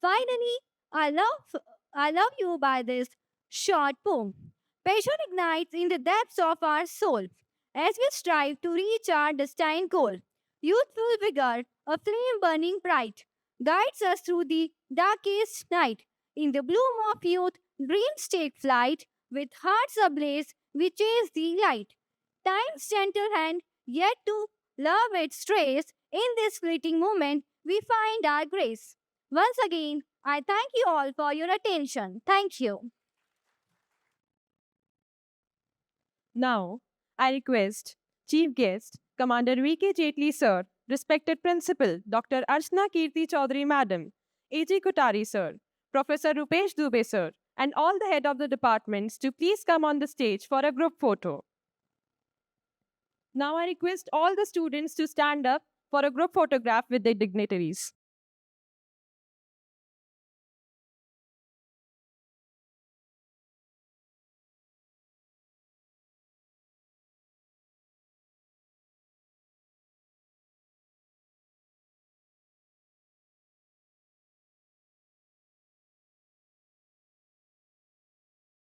Finally, I love you by this short poem. Passion ignites in the depths of our soul as we strive to reach our destined goal. Youthful vigor, a flame burning bright, guides us through the darkest night. In the bloom of youth, dreams take flight. With hearts ablaze, we chase the light. Time's gentle hand, yet to love its trace. In this fleeting moment, we find our grace. Once again, I thank you all for your attention. Thank you. Now, I request Chief Guest, Commander V.K. Jetli Sir, respected Principal, Dr. Archana Kirti Chaudhary Madam, A.J. Kotari Sir, Professor Rupesh Dubey Sir, and all the head of the departments to please come on the stage for a group photo. Now I request all the students to stand up for a group photograph with their dignitaries.